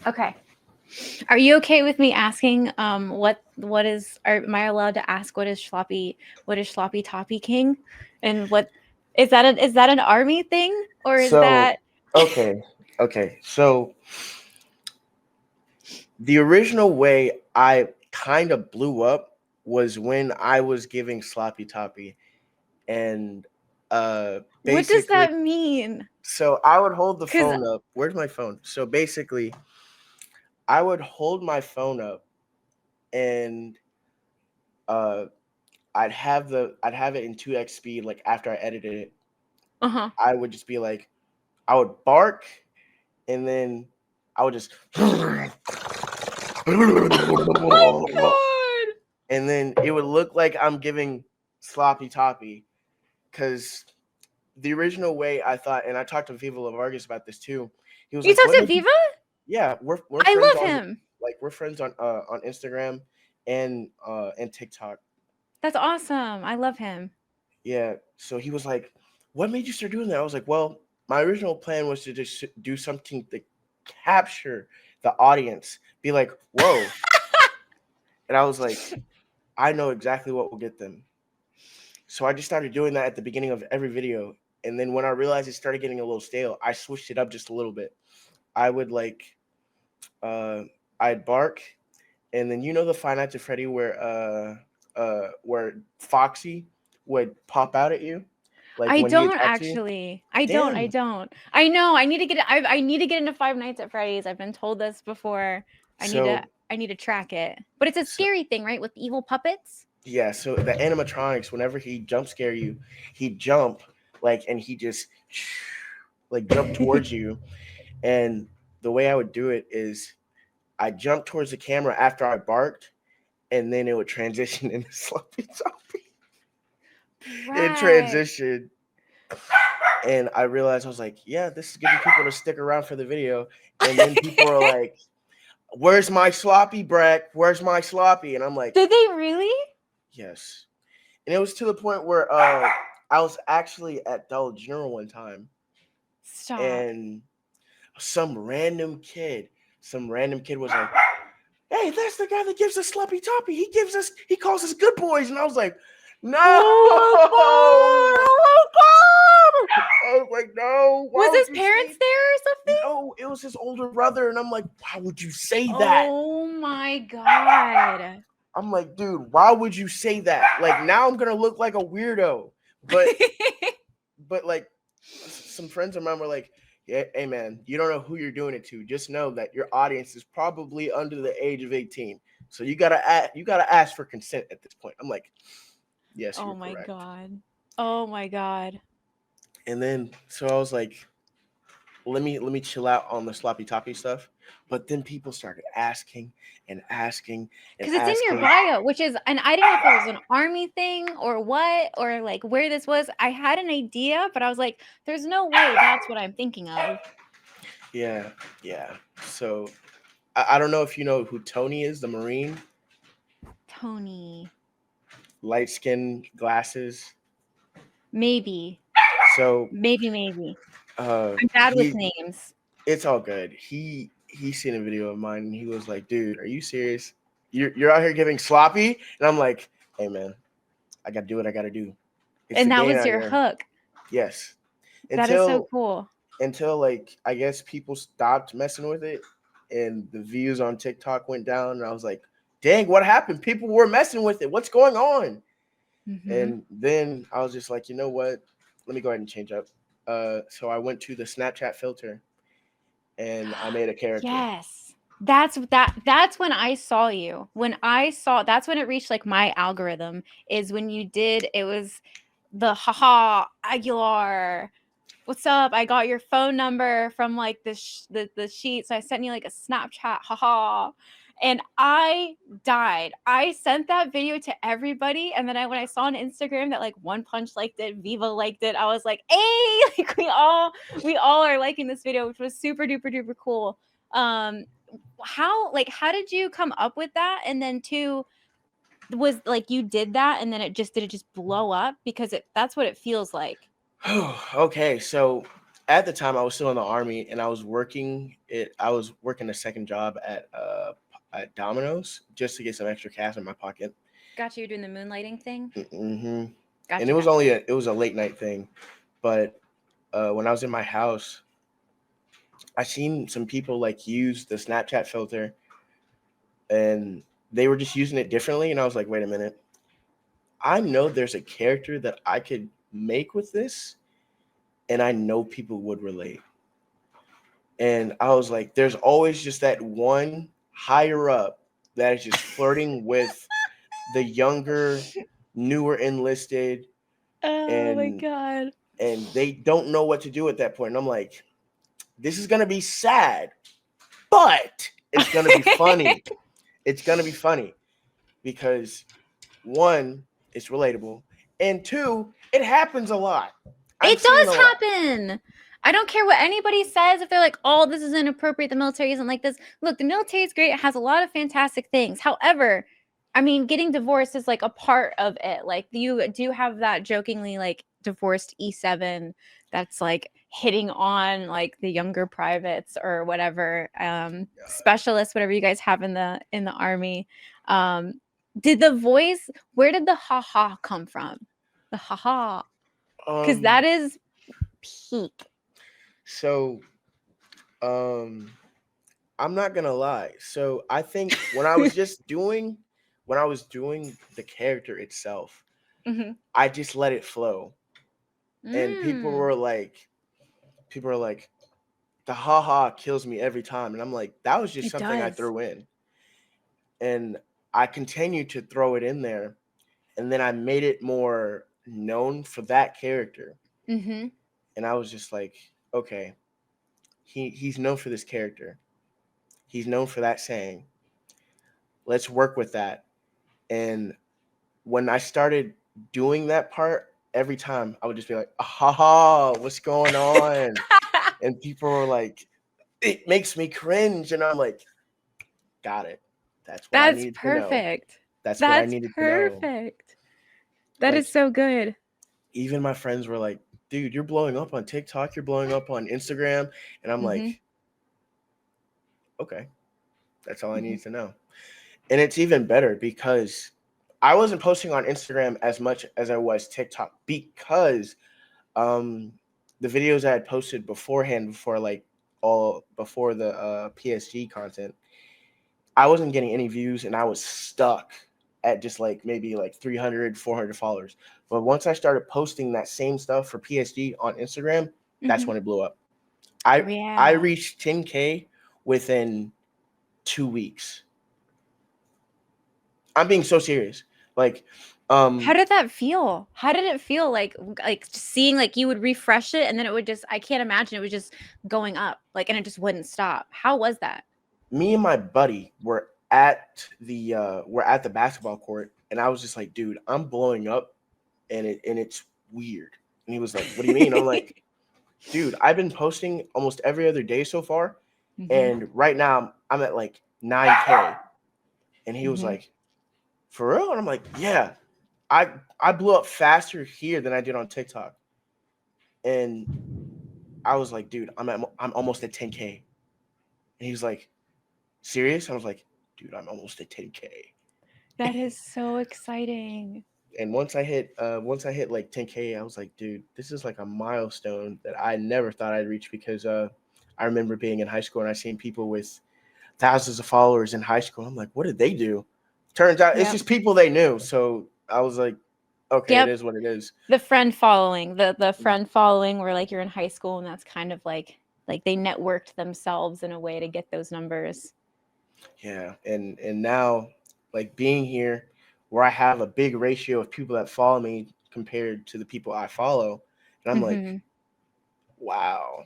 Okay. Are you okay with me asking what is am I allowed to ask what is sloppy toppy king? And what is that an army thing or is So, that okay, okay. So the original way I kind of blew up was when I was giving sloppy toppy, and what does basically, that mean? so I would hold the Cuz phone up. Where's my phone? So basically, I would hold my phone up, and uh I'd have it in 2x speed. Like after I edited it, uh-huh. I would just be like, I would bark, and then I would just Oh my god. and then it would look like I'm giving sloppy toppy, because the original way I thought, and I talked to Viva Vargas about this too. He was You like, talked "What to made you?" Viva? Yeah, we're I friends love on, him. we're friends on Instagram and TikTok. That's awesome. I love him. Yeah, so he was like, "What made you start doing that?" I was like, "Well, my original plan was to just do something to capture the audience, be like, whoa," and I was like, "I know exactly what will get them." So I just started doing that at the beginning of every video. And then when I realized it started getting a little stale, I switched it up just a little bit. I would uh I'd bark, and then the Five Nights at Freddy where Foxy would pop out at you, like I when he don't attacks you. actually. I Damn. don't. I know. I need to get I need to get into Five Nights at Freddy's. I've been told this before. So I need to track it. But it's a so scary thing, right? With evil puppets? yeah, so the animatronics, whenever he jump scare you, he'd jump and he just like jump towards you. And the way I would do it is I jumped towards the camera after I barked, and then it would transition into sloppy toppy. It Right. transitioned, and I realized I was like, yeah, this is getting people to stick around for the video. And then people are like, "Where's my sloppy, Breck? Where's my sloppy?" And I'm like, Did they really? yes. And it was to the point where I was actually at Dollar General one time, Stop. and some random kid, was like, "Hey, that's the guy that gives us sloppy toppy. He calls us good boys." And I was like, "No!" Oh my god! Oh my god! I was like, "No, why Was would his you parents say?" there or something? No, it was his older brother, and I'm like, "Why would you say that?" Oh my god. I'm like, "Dude, why would you say that? Like now I'm gonna look like a weirdo." But like some friends of mine were like, "Yeah, hey man, you don't know who you're doing it to. Just know that your audience is probably under the age of 18. So you gotta ask for consent at this point." I'm like, "Yes, Oh you're my correct." god. Oh my god. And then so I was like, let me chill out on the sloppy toppy stuff. But then people started asking and asking and Because it's in your asking. bio, which is, and I didn't know if it was an army thing or what, or like where this was. I had an idea, but I was like, there's no way that's what I'm thinking of. Yeah, yeah. So I don't know if you know who Tony is, the Marine, Tony. light skin, glasses. Maybe. So Maybe. I'm bad with he names. it's all good. He seen a video of mine, and he was like, "Dude, are you serious? You're out here giving sloppy?" And I'm like, "Hey man, I gotta do what I gotta do. It's the And that game was out your here." hook. Yes. That is so Until cool. like I guess people stopped messing with it, and the views on TikTok went down, and I was like, "Dang, what happened? People were messing with it. What's going on?" Hmm. And then I was just like, "You know what? Let me go ahead and change up." So I went to the Snapchat filter, and I made a character. Yes. That's when I saw you. When I saw that's when it reached like my algorithm is when you did it was the haha Aguilar. What's up? I got your phone number from like the sheet. So I sent you like a Snapchat, haha. And I died. I sent that video to everybody. And then when I saw on Instagram that like One Punch liked it, Viva liked it, I was like, hey, like we all are liking this video, which was super duper duper cool. Um how did you come up with that? And then two, was like you did that and then it just blow up because that's what it feels like. Okay, so at the time I was still in the army and I was working it. I was working a second job at Domino's just to get some extra cash in my pocket. Gotcha. You're doing the moonlighting thing. Mm-hmm. And Gotcha. it was Gotcha. it was a late night thing, but when I was in my house, I seen some people like use the Snapchat filter, and they were just using it differently. And I was like, wait a minute, I know there's a character that I could make with this, and I know people would relate. And I was like, there's always just that one higher up that is just flirting with the younger, newer enlisted, Oh my and god. they don't know what to do at that point. And I'm like, this is gonna be sad, but it's gonna be funny. It's gonna be funny because one, it's relatable, and two, it happens a lot. I'm It seeing a does lot. happen. I don't care what anybody says. If they're like, oh, this is inappropriate, the military isn't like this. Look, the military is great. It has a lot of fantastic things. However, I mean, getting divorced is like a part of it. Like, you do have that jokingly, like, divorced E7 that's like hitting on like the younger privates or whatever, specialists, whatever you guys have in the army. Um, did the voice, where did the haha come from? The haha, because Um, that is peak. so um I'm not gonna lie. So I think when I was doing the character itself, Mm-hmm. I just let it flow. And Mm, people were like, the haha kills me every time. And I'm like, that was just it something I does. threw in. And I continued to throw it in there. And then I made it more known for that character. Mm-hmm. And I was just like, okay, he's known for this character. He's known for that saying. Let's work with that. And when I started doing that part, every time I would just be like, "Ha, what's going on?" And people were like, "It makes me cringe," and I'm like, "Got it. That's what I That's needed to know. perfect. That's what I That's needed to know." perfect. That Like is so good. even my friends were like, "Dude, you're blowing up on TikTok. You're blowing up on Instagram," and I'm Mm-hmm. like, "Okay, that's all I Mm-hmm. need to know." And it's even better because I wasn't posting on Instagram as much as I was TikTok because um the videos I had posted beforehand before the PSG content, I wasn't getting any views and I was stuck at just like maybe like 300, 400 followers. But once I started posting that same stuff for PSG on Instagram, that's Mm-hmm. when it blew up. Oh, I yeah. reached 10K within 2 weeks. I'm being so serious. Like How um did that feel? How did it feel like seeing like you would refresh it and then it would just, I can't imagine it was just going up like and it just wouldn't stop. How was that? me and my buddy were at the basketball court and I was just like, dude, I'm blowing up and it's weird. And he was like, what do you mean? I'm like, dude, I've been posting almost every other day so far, Mm-hmm. and right now I'm at like 9K. And he was Mm-hmm. like, for real? And I'm like, yeah. I blew up faster here than I did on TikTok. And I was like, dude, I'm almost at 10K. And he was like, serious? I was like, dude, I'm almost at 10K. That is so exciting. And once I hit like 10K, I was like, dude, this is like a milestone that I never thought I'd reach because I remember being in high school and I seen people with thousands of followers in high school. I'm like, what did they do? Turns out it's Yep. just people they knew. So I was like, okay, it Yep. is what it is. The friend following, the friend following where like you're in high school and that's kind of like they networked themselves in a way to get those numbers. Yeah. And now like being here where I have a big ratio of people that follow me compared to the people I follow. And I'm like, Mm-hmm. wow.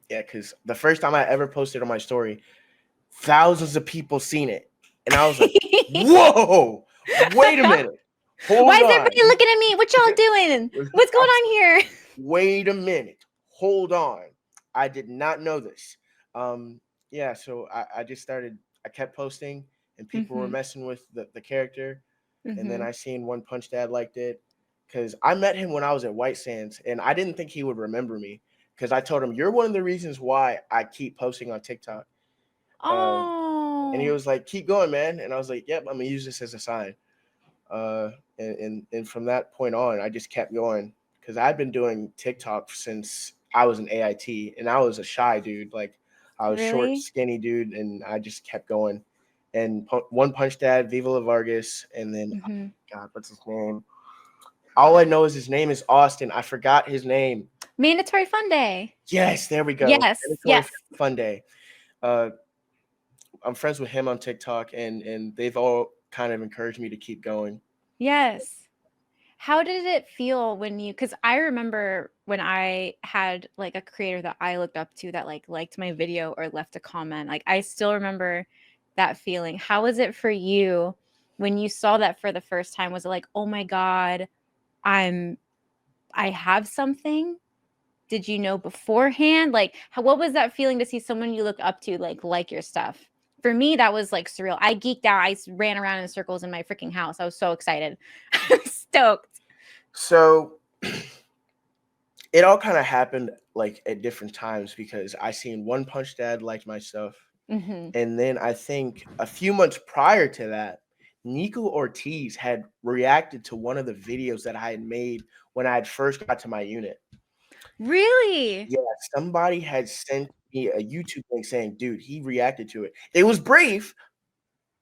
Yeah, because the first time I ever posted on my story, thousands of people seen it. And I was like, whoa, wait a minute. Why Hold is on. everybody looking at me? What y'all doing? What's going on here? Wait a minute. Hold on. I did not know this. Um, yeah, so I just started, I kept posting and people were Mm-hmm. messing with the character. And then Mm-hmm. I seen One Punch Dad liked it. because I met him when I was at White Sands, and I didn't think he would remember me because I told him you're one of the reasons why I keep posting on TikTok. And he Oh, was like, "Keep going, man." And I was like, "Yep, I'm gonna use this as a sign." And from that point on, I just kept going because I'd been doing TikTok since I was an AIT, and I was a shy dude. Like I was short, really? skinny dude, and I just kept going. And One Punch Dad, Viva La Vargas, and then Hmm. God, what's his name? All I know is his name is Austin. I forgot his name. Mandatory fun day. Yes, there we go. Yes, Mandatory yes, Fun Day. Uh, I'm friends with him on TikTok, and they've all kind of encouraged me to keep going. yes. How did it feel when you, because I remember when I had like a creator that I looked up to that like liked my video or left a comment. Like I still remember that feeling. How was it for you when you saw that for the first time? Was it like, oh my God, I'm I have something? Did you know beforehand? Like what was that feeling to see someone you look up to like your stuff? For me, that was like surreal. I geeked out. I ran around in circles in my freaking house. I was so excited. I was stoked. So it all kind of happened like at different times because I seen One Punch Dad like my stuff, Hmm. and then I think a few months prior to that, Nico Ortiz had reacted to one of the videos that I had made when I had first got to my unit. Really? Yeah, somebody had sent me a YouTube link saying, "Dude, he reacted to it. It was brief,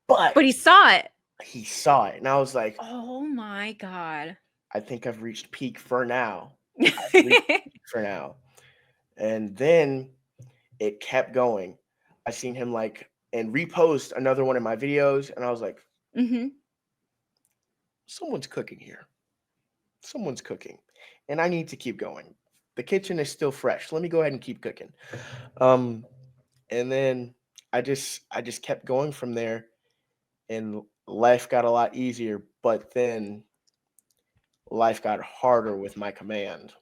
But but he saw it. he saw it." And I was like, Oh my God. "I think I've reached peak for now. I've reached peak for now." And then it kept going. I seen him like and repost another one of my videos, and I was like, Hmm. "Someone's cooking here. Someone's cooking, and I need to keep going. The kitchen is still fresh. Let me go ahead and keep cooking." Um, and then I just kept going from there, and life got a lot easier. But then life got harder with my command.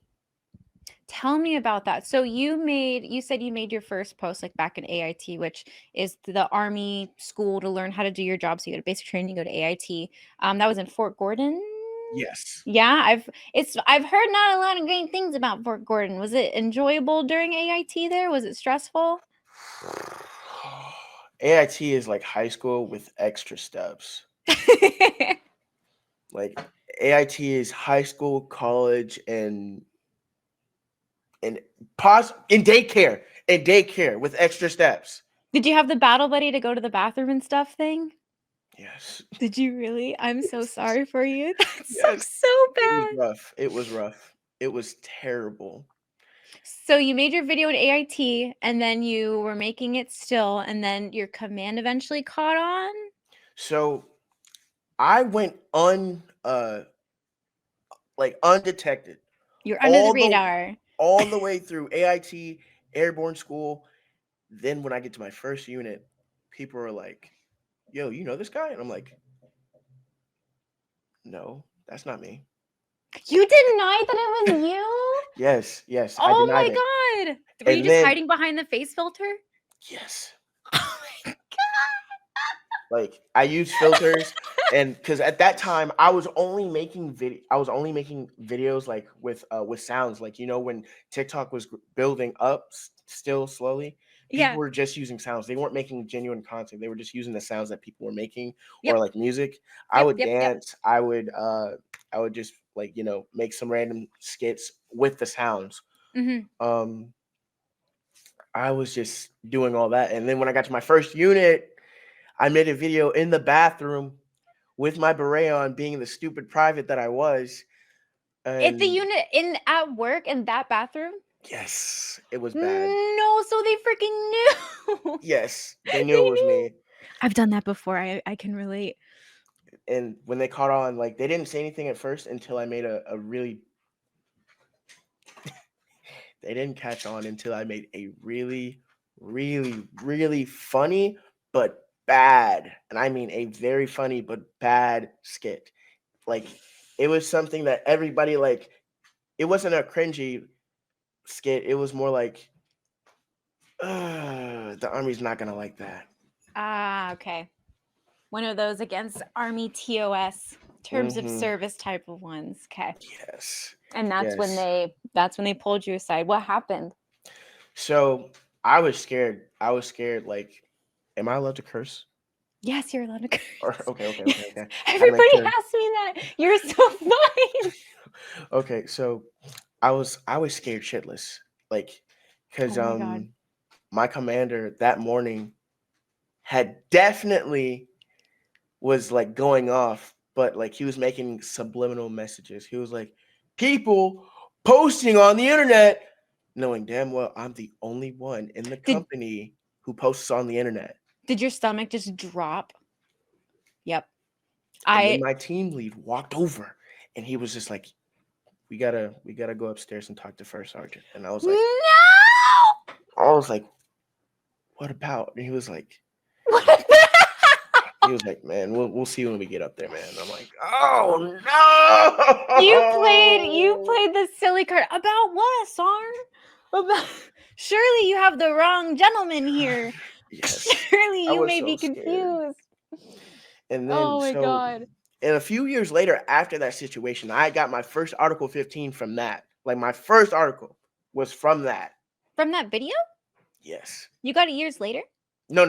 Tell me about that. So you said you made your first post like back in AIT, which is the Army school to learn how to do your job. So you go to basic training, you go to AIT. That was in Fort Gordon. Yes. Yeah, I've heard not a lot of great things about Fort Gordon. Was it enjoyable during AIT there? Was it stressful? AIT is like high school with extra steps. Like AIT is high school, college, and pause in daycare with extra steps. Did you have the battle buddy to go to the bathroom and stuff thing? Yes. Did you really? I'm so Yes. sorry for you. That Yes. sucks so It was bad. rough. It was rough. It was terrible. So you made your video in AIT and then you were making it still, and then your command eventually caught on? So I went like undetected You're under the all the radar. all the way through AIT, airborne school. Then when I get to my first unit, people are like, "Yo, you know this guy?" And I'm like, "No, that's not me." You denied that it was you? Yes, yes, I Oh denied it. my God. Were you And just then hiding behind the face filter? yes, Oh my like I use filters, and because at that time I was only making videos like with sounds, like when TikTok was building up still slowly. People Yeah. were just using sounds. They weren't making genuine content. They were just using the sounds that people were making, or Yep. like music. I Yep. would Yep. Yep. dance. I would just like make some random skits with the sounds. Hmm. Um, I was just doing all that, and then when I got to my first unit, I made a video in the bathroom with my beret on, being the stupid private that I was. At the And unit in at work in that bathroom? yes, it was bad. No, so they freaking knew. Yes, they They knew it was knew. me. I've done that before. I can relate. And when they caught on, like they didn't say anything at first until I made a really they didn't catch on until I made a really, really, really funny but bad. And I mean a very funny but bad skit. Like it was something that everybody like it wasn't a cringy skit. It was more like the army's not gonna like that. Ah, okay. One of those against Army TOS, terms of service type of ones. Okay. Yes. And that's when Yes. they pulled you aside. What happened? So I was scared. I was scared. Like, am I allowed to curse? Yes, you're allowed to curse. Or okay. Yes. Had to make Everybody sure. asks me that. You're so fine. Okay, so I was scared shitless. Like, Oh because my God. my commander that morning had definitely was like going off, but like he was making subliminal messages. He was like, people posting on the internet, knowing damn well I'm the only one in the Did company who posts on the internet. did your stomach just drop? Yep. And then I my team lead walked over and he was just like, we gotta go upstairs and talk to first sergeant. And No! I was like, what about? And What? he was like, man, we'll see when we get up there, man. And I'm like, oh You played the silly card. About what, Sarn? About surely you have the wrong gentleman no. here. Yes. Surely I you was may so be scared. confused. And then Oh my so God. and a few years later after that situation, I got my first Article 15 from that. Like my first article was from that. From that video? Yes. You got it years later? No.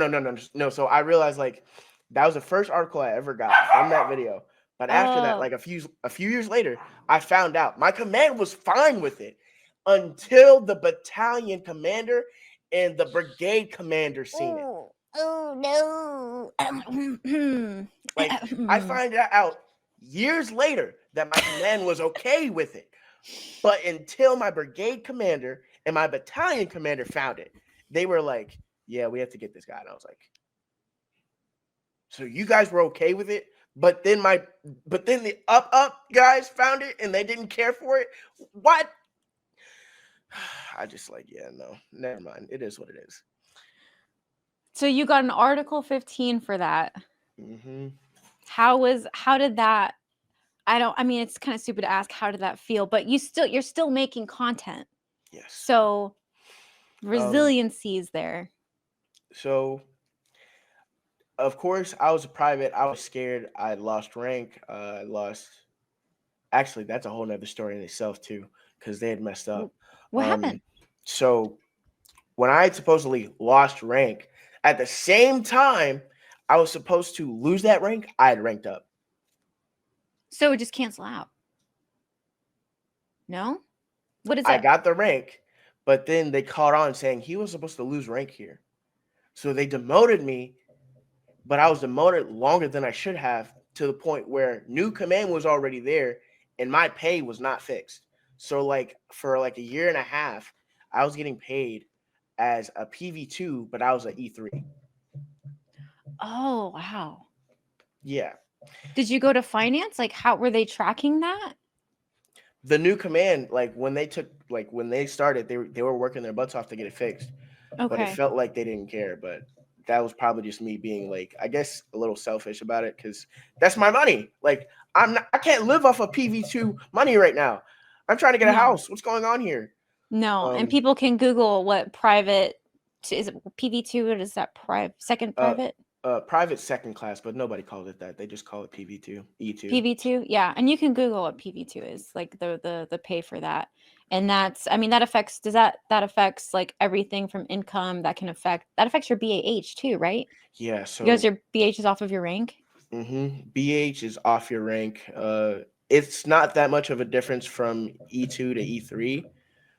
So I realized like that was the first article I ever got from that video. But after that, Oh. like a few years later, I found out my command was fine with it until the battalion commander and the brigade commander seen it. Oh no. Like I find out years later that my command was okay with it. But until my brigade commander and my battalion commander found it, they were like, yeah, we have to get this guy. And I was like, so you guys were okay with it, but then the up guys found it and they didn't care for it. What? I just like, yeah, no, never mind. It is what it is. So you got an Article 15 for that. Mm-hmm. How did that I mean it's kind of stupid to ask how did that feel, but you're still making content. Yes. So resiliency is there. So of course I was a private. I was scared. I lost rank. I lost. Actually, that's a whole nother story in itself too, because they had messed up. What happened? So when I had supposedly lost rank, at the same time I was supposed to lose that rank, I had ranked up. So it just cancel out. No? What is I that? got the rank, but then they caught on saying he was supposed to lose rank here. So they demoted me, but I was demoted longer than I should have to the point where new command was already there and my pay was not fixed. So like for like a year and a half, I was getting paid as a PV2, but I was an E3. Oh, wow. Yeah. Did you go to finance? Like how were they tracking that? The new command, like when they started, they were working their butts off to get it fixed. But it Okay. felt like they didn't care. But that was probably just me being like, I guess, a little selfish about it because that's my money. Like I can't live off of PV2 money right now. I'm trying to get a No. house. What's going on here? No. And people can Google what private is it PV2? What is that second Uh, private? private second class, but nobody calls it that. They just call it PV2, E2. PV2? Yeah. And you can Google what PV2 is, like the pay for that. And that's I mean that affects that affects like everything from income that affects your BAH too, right? Yeah. Because So your BH is off of your rank. BH is off your rank. It's not that much of a difference from E2 to E3.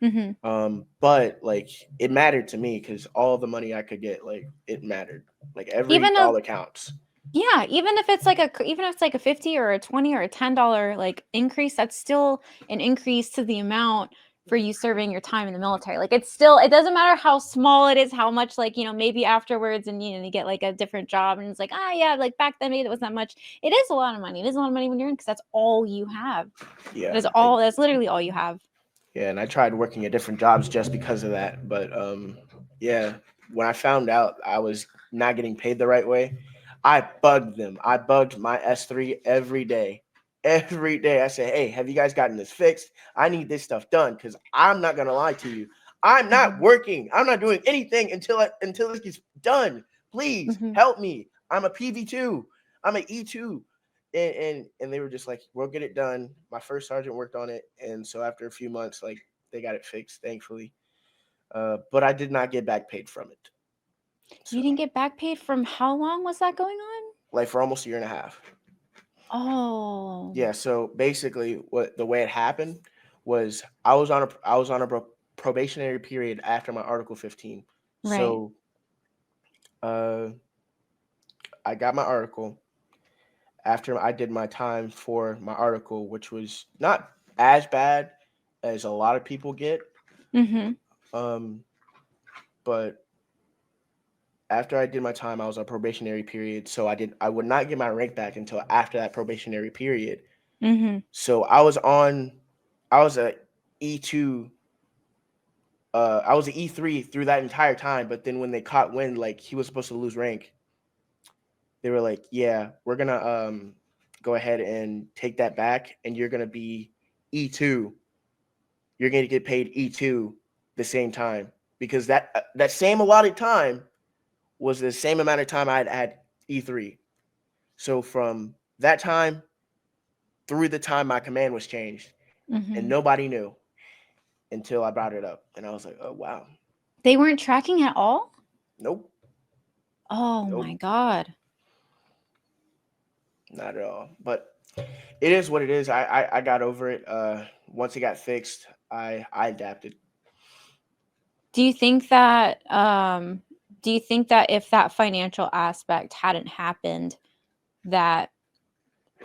Mm-hmm. But like it mattered to me because all the money I could get, like it mattered. Like every Even though dollar counts. yeah, even if it's like a 50 or a 20 or a $10 like increase, that's still an increase to the amount for you serving your time in the military. Like it doesn't matter how small it is, how much like, maybe afterwards and you get like a different job and it's like, yeah, like back then maybe it wasn't that much. It is a lot of money. It is a lot of money when you're in because that's all you have. Yeah. That's literally all you have. Yeah, and I tried working at different jobs just because of that. But yeah, when I found out I was not getting paid the right way, I bugged them. I bugged my S3 every day. Every day I say, hey, have you guys gotten this fixed? I need this stuff done because I'm not gonna lie to you. I'm not working. I'm not doing anything until this gets done. Please Mhm. help me. I'm a PV2. I'm an E2. and they were just like, we'll get it done. My first sergeant worked on it, and so after a few months, like they got it fixed, thankfully. But I did not get back paid from it. You So didn't get back paid from how long was that going on? like for almost a year and a half. Oh. Yeah. So basically, what the way it happened was I was on a probationary period after my Article 15. Right. So uh, I got my article after I did my time for my article, which was not as bad as a lot of people get. Mhm. Um, but after I did my time, I was on probationary period, so I would not get my rank back until after that probationary period. Mhm. So I was a E2, I was an E3 through that entire time. But then when they caught wind, like he was supposed to lose rank, they were like, "Yeah, we're gonna go ahead and take that back, and you're gonna be E2. You're gonna get paid E2 the same time because that same allotted time was the same amount of time I had E3. So from that time through the time my command was changed, and Mhm. nobody knew until I brought it up, and I was like, "Oh wow, They weren't tracking at all? nope, Oh my nope, god. not at all." But it is what it is. I got over it. Once it got fixed, I adapted. Do you think that if that financial aspect hadn't happened, that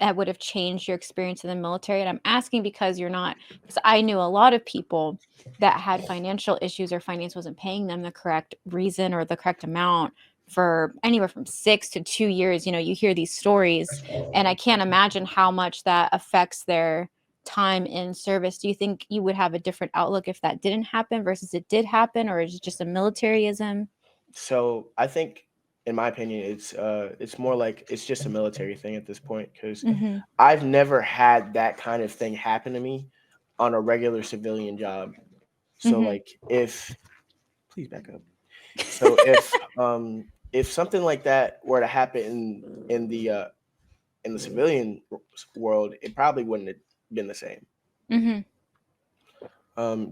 that would have changed your experience in the military? And I'm asking because you're not, because I knew a lot of people that had financial issues or finance wasn't paying them the correct reason or the correct amount for anywhere from 6 to 2 years. You hear these stories, and I can't imagine how much that affects their time in service. Do you think you would have a different outlook if that didn't happen versus it did happen, or is it just a militarism? So I think, in my opinion, it's more like it's just a military thing at this point because Mm-hmm. I've never had that kind of thing happen to me on a regular civilian job. So Mm-hmm. like if please back up. So if something like that were to happen in the civilian world, it probably wouldn't have been the same. Mm-hmm.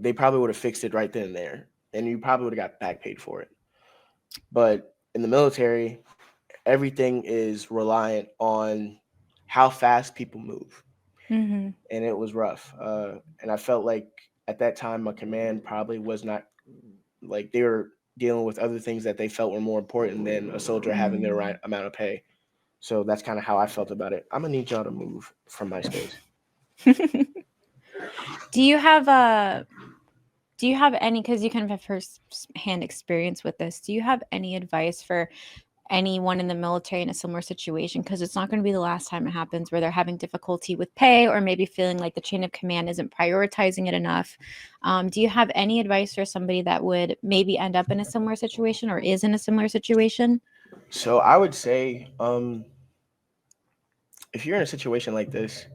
They probably would have fixed it right then and there, and you probably would have got back paid for it. But in the military, everything is reliant on how fast people move, Mm-hmm. and it was rough. And I felt like at that time, my command probably was not like they were dealing with other things that they felt were more important than a soldier having the right amount of pay. So that's kind of how I felt about it. I'm gonna need y'all to move from my space. Mm. Do you have a do you have any, because you kind of have first-hand experience with this, do you have any advice for anyone in the military in a similar situation? Because it's not going to be the last time it happens where they're having difficulty with pay or maybe feeling like the chain of command isn't prioritizing it enough. Do you have any advice for somebody that would maybe end up in a similar situation or is in a similar situation? So I would say, if you're in a situation like this,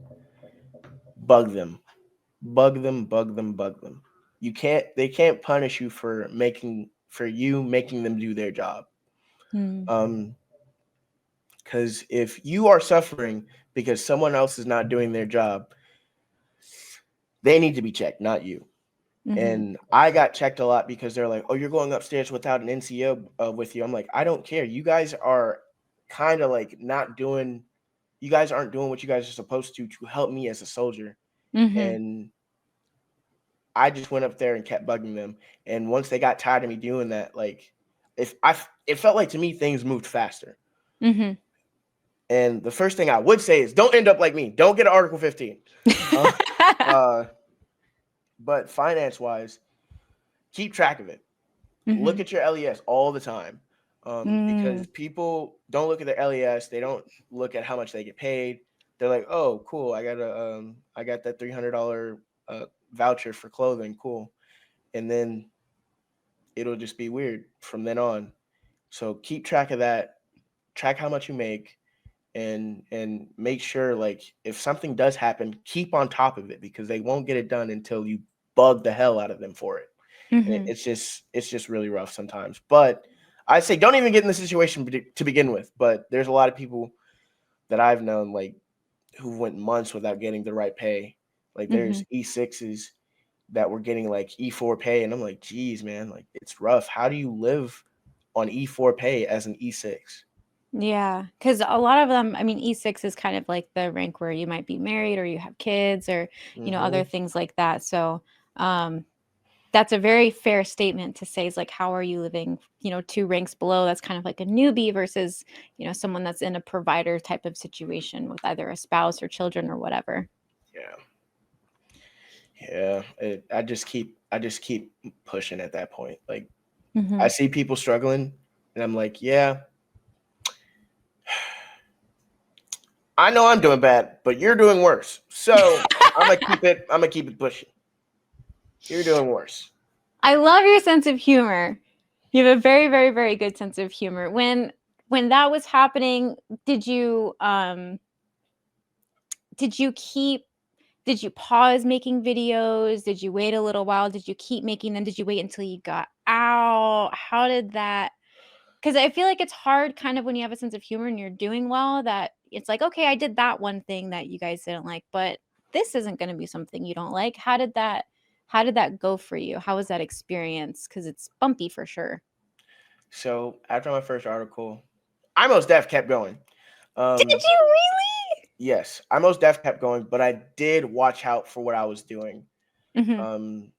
bug them, bug them, bug them, bug them. You can't. They can't punish you for you making them do their job. Mm. Um, because if you are suffering because someone else is not doing their job, they need to be checked, not you. Mm-hmm. And I got checked a lot because they're like, "Oh, you're going upstairs without an NCO with you." I'm like, I don't care. You guys are kind of like not doing. You guys aren't doing what you guys are supposed to help me as a soldier. Mm-hmm. And I just went up there and kept bugging them. And once they got tired of me doing that, like, it felt like to me things moved faster. Mm-hmm. And the first thing I would say is, don't end up like me. Don't get an Article 15. Uh, uh, but finance wise, keep track of it. Look Mm-hmm. at your LES all the time, Mm. because people don't look at their LES. They don't look at how much they get paid. They're like, "Oh, cool! I got that $300 voucher for clothing. Cool." And then it'll just be weird from then on. So keep track of that. Track how much you make, and make sure like if something does happen, keep on top of it because they won't get it done until you bug the hell out of them for it. And Mm-hmm. it's just really rough sometimes. But I say don't even get in the situation to begin with. But there's a lot of people that I've known like who went months without getting the right pay. Like Mm-hmm. there's E6s that were getting like E4 pay, and I'm like, geez, man, like it's rough. How do you live on E4 pay as an E6? Yeah, because a lot of them, I mean, E6 is kind of like the rank where you might be married or you have kids or, other Mm-hmm. things like that. So, that's a very fair statement to say is like, how are you living, two ranks below? That's kind of like a newbie versus, someone that's in a provider type of situation with either a spouse or children or whatever. Yeah, yeah. I just keep pushing at that point. Like I Mm-hmm. see people struggling, and I'm like, yeah, I know I'm doing bad, but you're doing worse. So I'm gonna keep it. I'm gonna keep it pushing. You're doing worse. I love your sense of humor. You have a very, very, very good sense of humor. When that was happening, did you did you keep did you pause making videos? Did you wait a little while? Did you keep making them? Did you wait until you got out? How did that, because I feel like it's hard kind of when you have a sense of humor and you're doing well that it's like, okay, I did that one thing that you guys didn't like, but this isn't going to be something you don't like. How did that go for you? How was that experience? Because it's bumpy for sure. So after my first article, I most def kept going. Did Um, you really? yes, I most def kept going, but I did watch out for what I was doing. Mm-hmm. Um,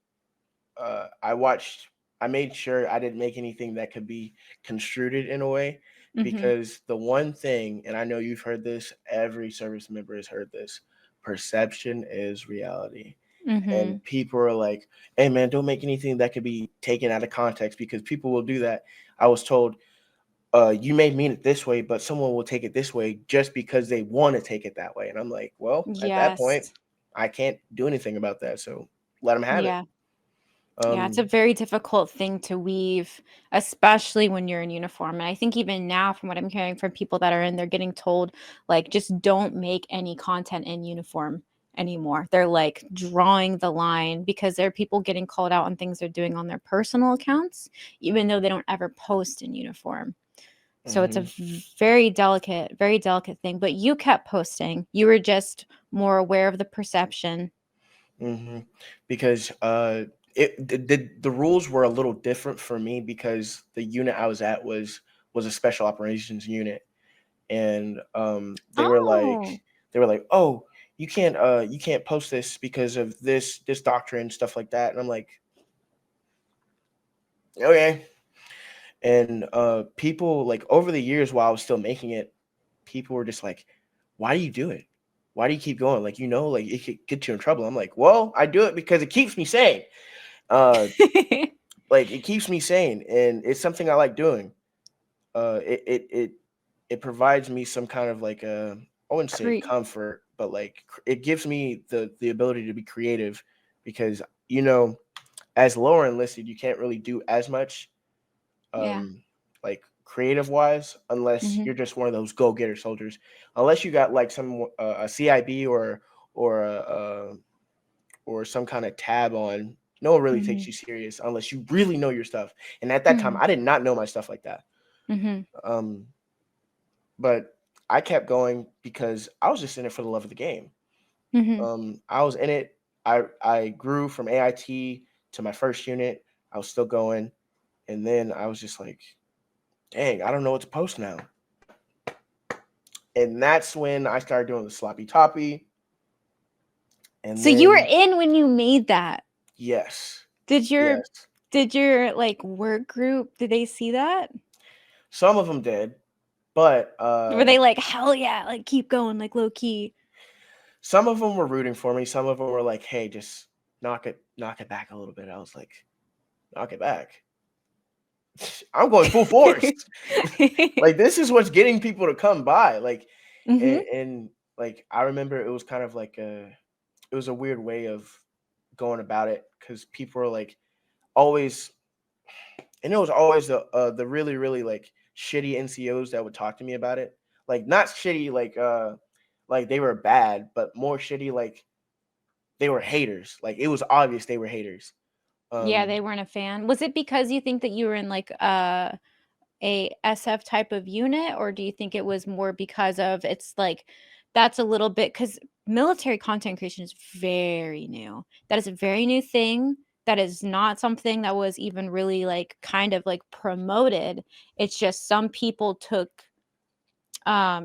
I watched. I made sure I didn't make anything that could be construed in a way, Mm-hmm. because the one thing, and I know you've heard this, every service member has heard this: perception is reality. Mm-hmm. And people are like, "Hey, man, don't make anything that could be taken out of context," because people will do that. I was told, you may mean it this way, but someone will take it this way just because they want to take it that way. And I'm like, well, at that point, Yes. I can't do anything about that. So let them have it. Yeah. Yeah, it's a Um, very difficult thing to weave, especially when you're in uniform. And I think even now, from what I'm hearing from people that are in, they're getting told, like, just don't make any content in uniform anymore. They're like drawing the line because there are people getting called out on things they're doing on their personal accounts, even though they don't ever post in uniform. So it's a mhm, very delicate thing. But you kept posting. You were just more aware of the perception. mhm. Because the rules were a little different for me, because the unit I was at was a special operations unit, and Oh. they were like, oh, you can't post this because of this doctrine, stuff like that. And I'm like, okay. And people, like, over the years while I was still making it, people were just like, why do you do it? Why do you keep going? Like, like it could get you in trouble. I'm like, well, I do it because it keeps me sane. Uh, like, it keeps me sane, and it's something I like doing. It provides me some kind of like I wouldn't say Cre- comfort, but like it gives me the ability to be creative, because as lower enlisted, you can't really do as much, yeah. like creative wise, unless Hmm. you're just one of those go getter soldiers. Unless you got like some a CIB or or some kind of tab on, no one really takes Hmm. you serious unless you really know your stuff. And at that time, Hmm. I did not know my stuff like that. Hmm. Um, but I kept going because I was just in it for the love of the game. Hmm. I was in it. I grew from AIT to my first unit. I was still going, and then I was just like, dang, I don't know what to post now. And that's when I started doing the sloppy toppy. And So you were then, in when you made that. yes, Did your yes, did your like work group, did they see that? some of them did, but Were they like, hell yeah, like keep going, like low key? some of them were rooting for me. Some of them were like, hey, just knock it back a little bit. I was like, knock it back. I'm going full force. Like, this is what's getting people to come by. Like, Hmm. and like I remember it was kind of like it was a weird way of going about it, because people were like always, and it was always the really really like shitty NCOs that would talk to me about it. Like, not shitty like they were bad, but more shitty like they were haters. Like, it was obvious they were haters. Yeah, Um they weren't a fan. Was it because you think that you were in like a SF type of unit, or do you think it was more because of it's like that's a little bit because military content creation is very new. That is a very new thing. That is not something that was even really like kind of like promoted. It's just some people took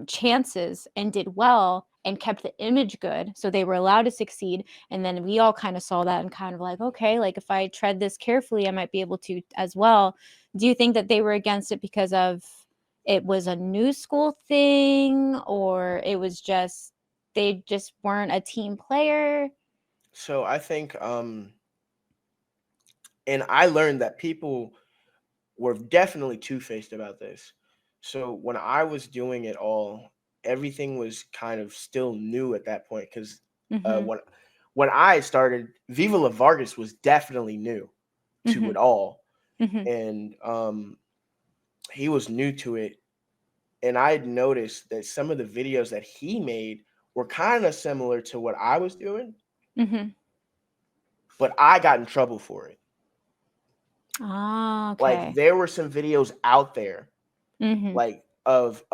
chances and did well and kept the image good, so they were allowed to succeed. And then we all kind of saw that and kind of like, okay, like if I tread this carefully, I might be able to as well. Do you think that they were against it because of it was a new school thing, or it was just they just weren't a team player? So I think, and I learned that people were definitely two-faced about this. So when I was doing it all, everything was kind of still new at that point because uh, Mm-hmm. when when I started, Viva La Vargas was definitely new to Mm-hmm. it all, Mm-hmm. and he was new to it. And I had noticed that some of the videos that he made were kind of similar to what I was doing, Mm-hmm. but I got in trouble for it. Ah, Like okay. there were some videos out there Mm-hmm. like of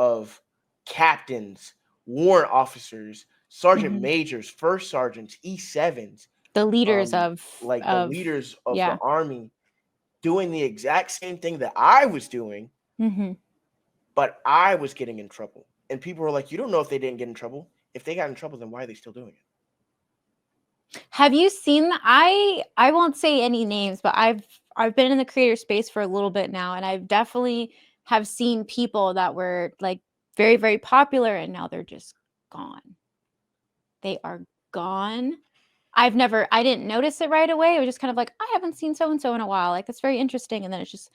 captains, warrant officers, sergeant Mm-hmm. majors, first sergeants, E7s, The leaders like the of leaders of the yeah. army doing the exact same thing that I was doing, Mm-hmm. but I was getting in trouble. And people were like, "You don't know if they didn't get in trouble. If they got in trouble, then why are they still doing it?" Have you seen I won't say any names, but I've been in the creator space for a little bit now, and I've definitely have seen people that were like very, very popular and now they're just gone. They are gone. I didn't notice it right away. It was just kind of like, I haven't seen so and so in a while. Like that's very interesting. And then it's just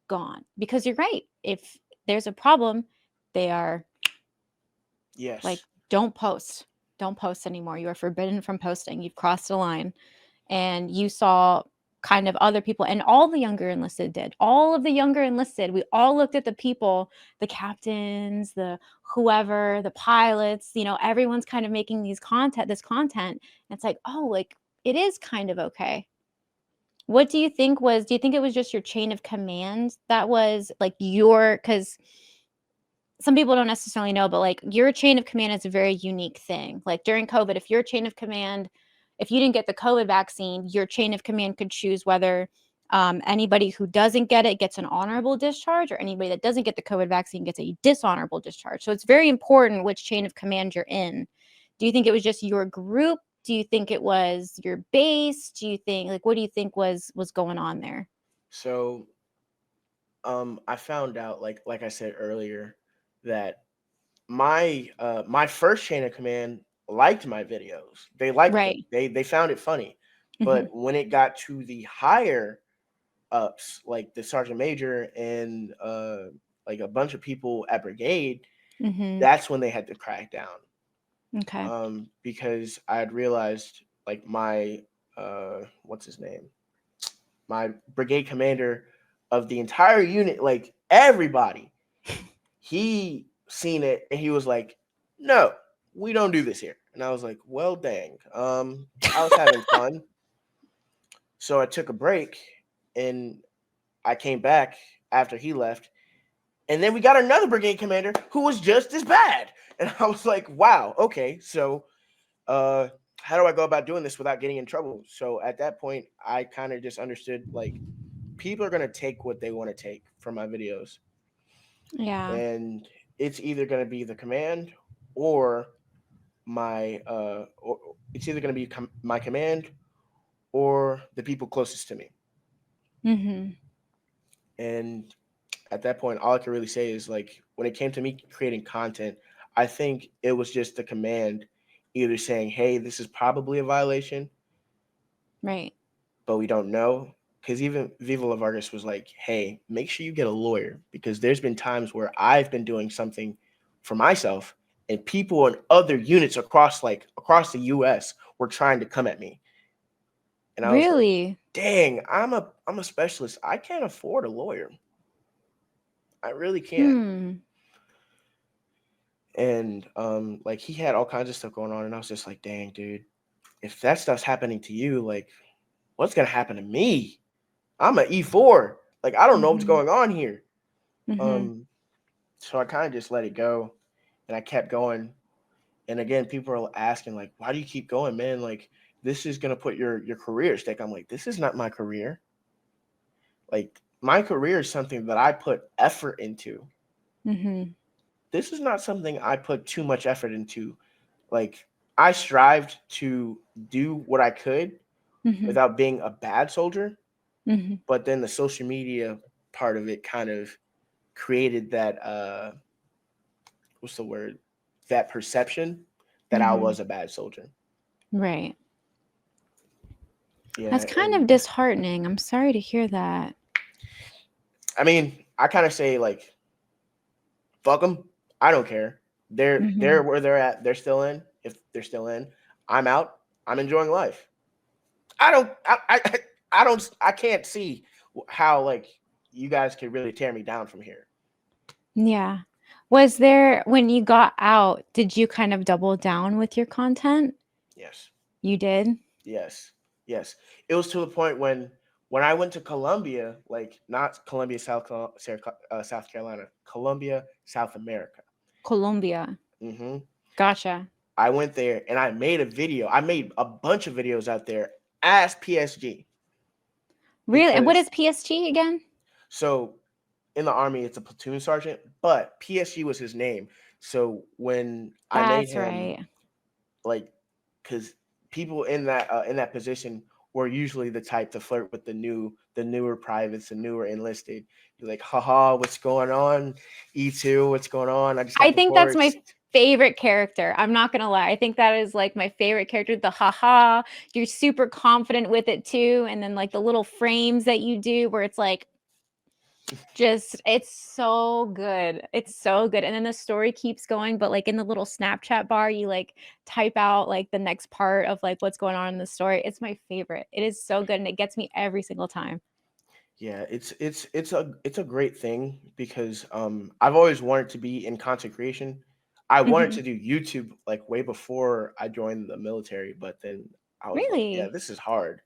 gone. Because you're right. If there's a problem, they are like, Yes. don't post. Don't post anymore. You are forbidden from posting. You've crossed a line. And you saw kind of other people, and all the younger enlisted did. All of the younger enlisted, we all looked at the people, the captains, the whoever, the pilots, everyone's kind of making this content. And it's like, oh, like it is kind of okay. What do you think it was just your chain of command that was like because some people don't necessarily know, but like your chain of command is a very unique thing. Like during COVID, if your chain of command, if you didn't get the COVID vaccine, your chain of command could choose whether anybody who doesn't get it gets an honorable discharge, or anybody that doesn't get the COVID vaccine gets a dishonorable discharge. So it's very important which chain of command you're in. Do you think it was just your group? Do you think it was your base? Do you think what do you think was going on there? So I found out like I said earlier that my first chain of command liked my videos. They liked them. Right. They found it funny. Hmm. But when it got to the higher ups, like the sergeant major and like a bunch of people at brigade, Hmm. that's when they had to crack down. Okay. Because I had realized like my what's his name? My brigade commander of the entire unit, like everybody, he seen it and he was like, "No, we don't do this here." And I was like, "Well, dang." I was having fun, so I took a break and I came back after he left, and then we got another brigade commander who was just as bad. And I was like, "Wow, okay, so uh, how do I go about doing this without getting in trouble?" So at that point, I kind of just understood like people are gonna take what they want to take from my videos, Yeah. and it's either gonna be the command or or it's either going to be my command or the people closest to me. Hmm. And at that point, all I can really say is like when it came to me creating content, I think it was just the command either saying, "Hey, this is probably a violation, Right. but we don't know." Because even Viva La Vargas was like, "Hey, make sure you get a lawyer," because there's been times where I've been doing something for myself, and people in other units across the U.S. were trying to come at me, and I was like, Really? "Dang, I'm a specialist. I can't afford a lawyer. I really can't." Hmm. And like he had all kinds of stuff going on, and I was just like, "Dang, dude, if that stuff's happening to you, like, what's gonna happen to me? I'm an E4. Like, I don't know what's Mhm. going on here." Mhm. Um, so I kind of just let it go, and I kept going. And again, people are asking like, why do you keep going, man? Like, this is gonna put your career at stake. I'm like, this is not my career. Like, my career is something that I put effort into. Mm-hmm. This is not something I put too much effort into. Like, I strived to do what I could Mm-hmm. without being a bad soldier, Mm-hmm. but then the social media part of it kind of created that what's the word? That perception that I Mm-hmm. was a bad soldier. Right. Yeah, That's kind of and disheartening. I'm sorry to hear that. I mean, I kind of say like, fuck them. I don't care. They're Mm-hmm. where they're at. They're still in. If they're still in, I'm out. I'm enjoying life. I don't. I don't. I can't see how like you guys can really tear me down from here. Yeah. Was there, when you got out, did you kind of double down with your content? Yes. You did? Yes. Yes. It was to the point when I went to Colombia, like not Colombia, South Carolina, Colombia, South America. Colombia. hmm Gotcha. I went there and I made a video. I made a bunch of videos out there as PSG Really? And what because is PSG again? so in the army it's a platoon sergeant, but PSG was his name. So when I made That's him right. like because people in that position were usually the type to flirt with the newer privates, the newer enlisted. You're like, haha, what's going on? E2, what's going on? I just I got think that's my reports. favorite character. I'm not gonna lie. I think that is like my favorite character. The haha. You're super confident with it too. And then like the little frames that you do where it's like just it's so good. It's so good. And then the story keeps going, but like in the little Snapchat bar, you like type out like the next part of like what's going on in the story. It's my favorite. It is so good and it gets me every single time. Yeah, it's a great thing because I've always wanted to be in content creation. I wanted Mhm. to do YouTube like way before I joined the military, but then I was like, yeah, Really? this is hard.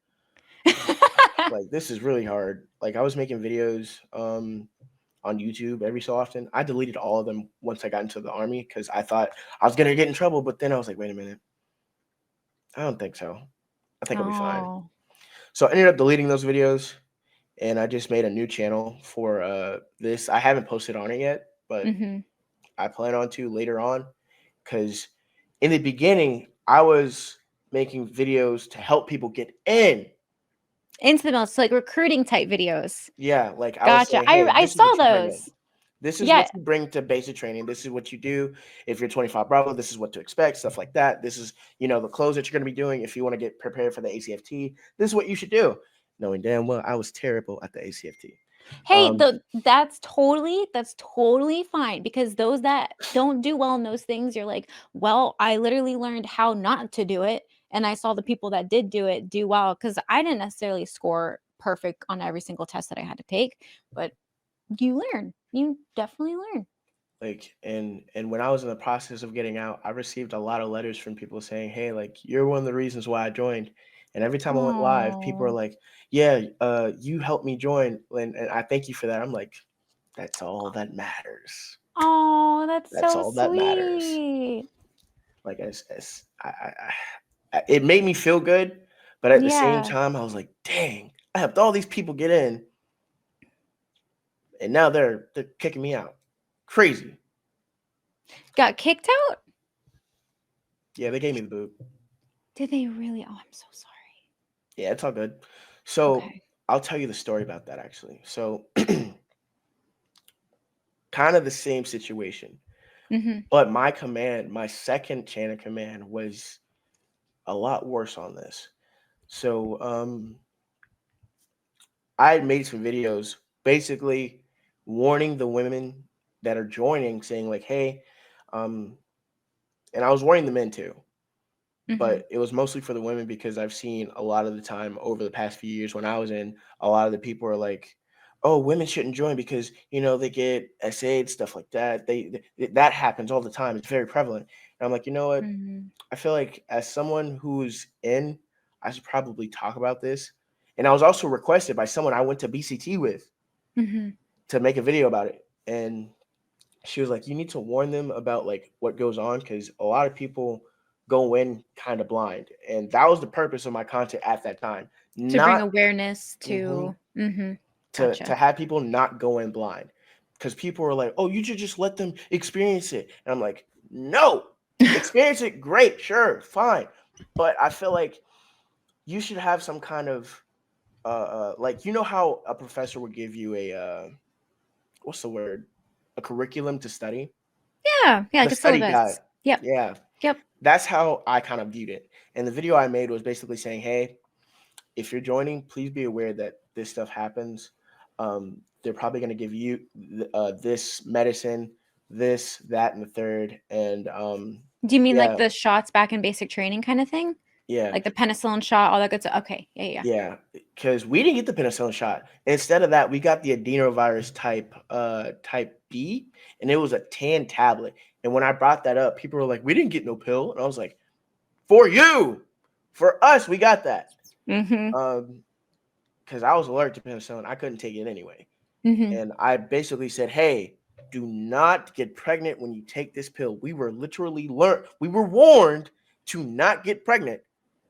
Like this is really hard. Like I was making videos on YouTube every so often. I deleted all of them once I got into the army because I thought I was gonna get in trouble, but then I was like, wait a minute, I don't think so. I think I'll be fine. Oh. So I ended up deleting those videos and I just made a new channel for this. I haven't posted on it yet, but Mhm. I plan on to later on because in the beginning I was making videos to help people get in. Into the most like recruiting type videos. Yeah, like I was Gotcha. saying, hey, I this is saw what you bring in. those. This is what Yeah. you bring to basic training. This is what you do if you're 25 Bravo. This is what to expect, stuff like that. This is, the clothes that you're going to be doing if you want to get prepared for the ACFT. This is what you should do. Knowing damn well I was terrible at the ACFT. Hey, that's totally fine because those that don't do well in those things, you're like, well, I literally learned how not to do it, and I saw the people that did do it do well because I didn't necessarily score perfect on every single test that I had to take, but you learn. You definitely learn. Like and when I was in the process of getting out, I received a lot of letters from people saying, "Hey, like you're one of the reasons why I joined." And every time I went live, people are Oh, like, "Yeah, you helped me join, and I thank you for that." I'm like, "That's all that matters. oh, that's That's so all that matters." sweet. Like as it made me feel good, but at the same Yeah. time, I was like, "Dang, I helped all these people get in, and now they're kicking me out. Crazy." Got kicked out? Yeah, they gave me the boot. Did they really? Oh, I'm so sorry. Yeah, it's all good. So Okay. I'll tell you the story about that actually. So kind of the same situation, Mhm. but my command, my second chain of command was a lot worse on this. So I had made some videos basically warning the women that are joining, saying like, hey, um, and I was warning the men too, Mhm. but it was mostly for the women because I've seen a lot of the time over the past few years when I was in, a lot of the people are like, "Oh, women shouldn't join because they get SA'd stuff like that." That happens all the time. It's very prevalent. And I'm like, you know what? Mhm. I feel like as someone who's in, I should probably talk about this. And I was also requested by someone I went to BCT with Mhm. to make a video about it. And she was like, you need to warn them about like what goes on because a lot of people go in kind of blind, and that was the purpose of my content at that time. To bring Not awareness mhm, to to gotcha. have people not go in blind, because people were like, oh, you should just let them experience it, and I'm like, no, experience it, great, sure, fine, but I feel like you should have some kind of like you know how a professor would give you a what's the word, a curriculum to study, Yeah, yeah, the like a study guide. syllabus. Yep, Yeah, yep. that's how I kind of viewed it. And the video I made was basically saying, hey, if you're joining, please be aware that this stuff happens. They're probably going to give you this medicine, this, that, and the third. And Do you mean like yeah, the shots back in basic training kind of thing? yeah, Like the penicillin shot, all that good stuff? Okay, yeah, yeah. yeah. Because we didn't get the penicillin shot. Instead of that, we got the adenovirus type B, and it was a tan tablet. And when I brought that up, people were like, "We didn't get no pill," and I was like, "For you, for us, we got that." Mm-hmm. Because I was allergic to penicillin, I couldn't take it anyway. Mm-hmm. And I basically said, "Hey, do not get pregnant when you take this pill." We were literally we were warned to not get pregnant,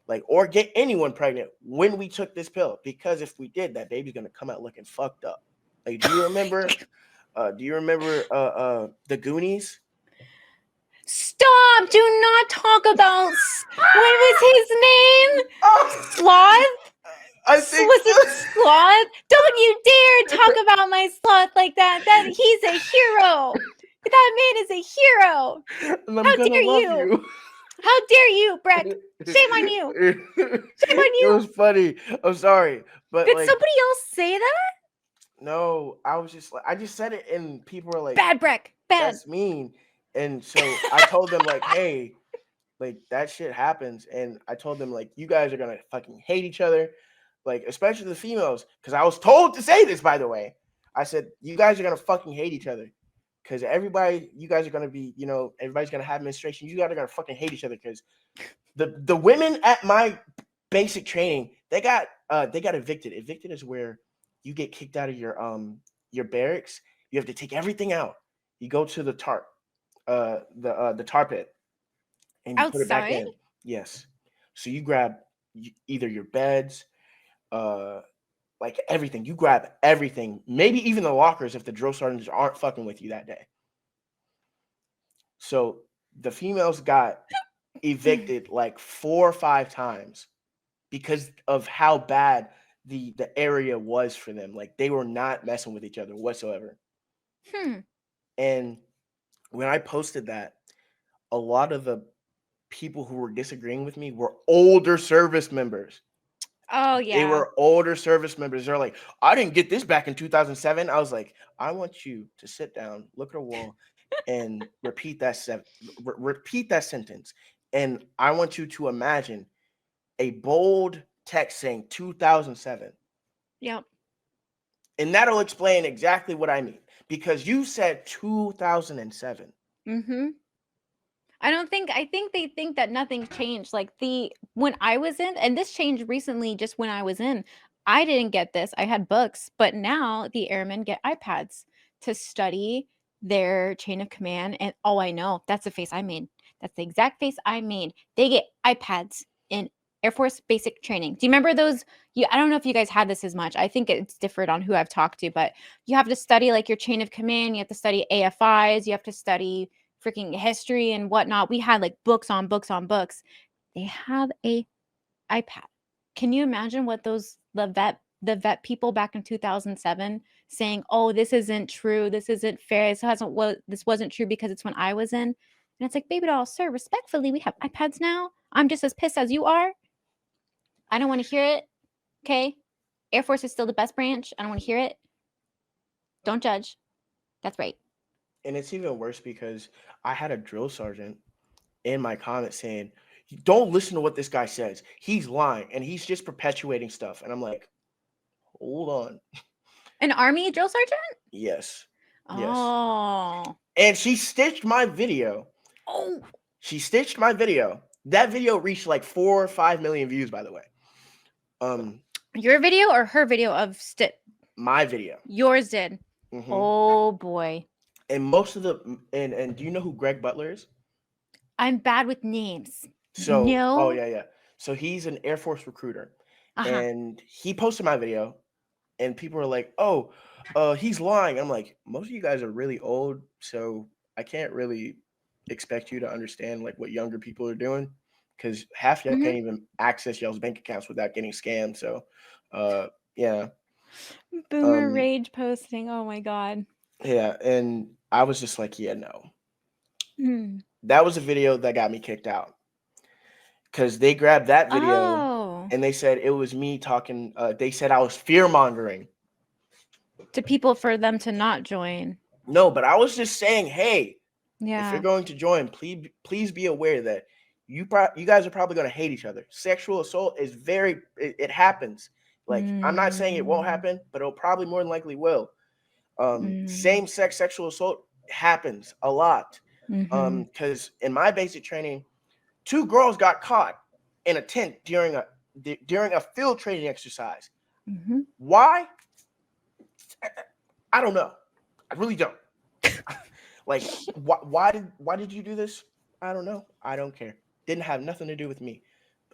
like or get anyone pregnant when we took this pill, because if we did, that baby's gonna come out looking fucked up. Like, do you remember? The Goonies? Stop! Do not talk about. What was his name? Sloth? I think Was it so. Sloth? Don't you dare talk about my sloth like that. That he's a hero. That man is a hero. And I'm How gonna dare love you? you. How dare you, Breck? Shame on you. Shame on It you. was funny. I'm sorry, but Did like, somebody else say that? no, I was just like, I just said it, and people were like, Bad, Breck. Bad. "That's mean." And so I told them like, "Hey, like that shit happens." And I told them like, "You guys are gonna fucking hate each other, like especially the females, because I was told to say this, by the way. I said you guys are gonna fucking hate each other, because everybody, you guys are gonna be, everybody's gonna have menstruation. You guys are gonna fucking hate each other, because the women at my basic training, they got evicted. Evicted is where you get kicked out of your barracks. You have to take everything out. You go to the the tar pit, and you put it back Outside? in. Yes. So you grab either your beds, uh like everything. You grab everything, maybe even the lockers if the drill sergeants aren't fucking with you that day. So the females got evicted like 4 or 5 times because of how bad the area was for them. Like they were not messing with each other whatsoever. Hmm. And when I posted that, a lot of the people who were disagreeing with me were older service members. Oh They yeah. were older service members. They're like, I didn't get this back in 2007. I was like, I want you to sit down, look at a wall, and repeat that sentence. And I want you to imagine a bold text saying 2007. Yep. And that'll explain exactly what I mean. Because you said 2007. Mm-hmm. I think they think that nothing's changed. Like when I was in, and this changed recently just when I was in, I didn't get this. I had books, but now the airmen get iPads to study their chain of command. And oh, I know that's the face I made. That's the exact face I made. They get iPads in Air Force basic training. Do you remember those? I don't know if you guys had this as much. I think it's different on who I've talked to, but you have to study like your chain of command. You have to study AFIs. You have to study freaking history and whatnot. We had like books on books on books. They have a iPad. Can you imagine what the vet people back in 2007 saying, "Oh, this isn't true. This isn't fair. This wasn't true because it's when I was in." And it's like, baby doll, sir, respectfully, we have iPads now. I'm just as pissed as you are. I don't want to hear it. Okay. Air Force is still the best branch. I don't want to hear it. Don't judge. That's right. And it's even worse because I had a drill sergeant in my comments saying, don't listen to what this guy says. He's lying and he's just perpetuating stuff. And I'm like, hold on. An Army drill sergeant? Yes. Yes. Oh. And she stitched my video. Oh. She stitched my video. That video reached like 4 or 5 million views, by the way. Your video or her video of My video. Yours did. Mm-hmm. Oh boy. And most of the and do you know who Greg Butler is? I'm bad with names. So, oh No. yeah, yeah. So he's an Air Force recruiter, Uh-huh. and he posted my video, and people are like, "Oh, he's lying." I'm like, most of you guys are really old, so I can't really expect you to understand like what younger people are doing, because half y'all Mhm. can't even access y'all's bank accounts without getting scammed. So, uh, yeah, Boomer um, rage posting. Oh my god. yeah, and I was just like, yeah, no. Mm. That was a video that got me kicked out because they grabbed that video Oh. and they said it was me talking. They said I was fear mongering. To people for them to not join. No, but I was just saying, hey, if you're Yeah. going to join, please be aware that you guys are probably going to hate each other. Sexual assault is it happens. Like I'm not saying it won't Mm. happen, but it'll probably more than likely will. Mm. Same sex sexual assault happens a lot. Mhm. Because in my basic training, two girls got caught in a tent during a field training exercise. Mhm. Why? I don't know. I really don't. Like, why did you do this? I don't know. I don't care. Didn't have nothing to do with me.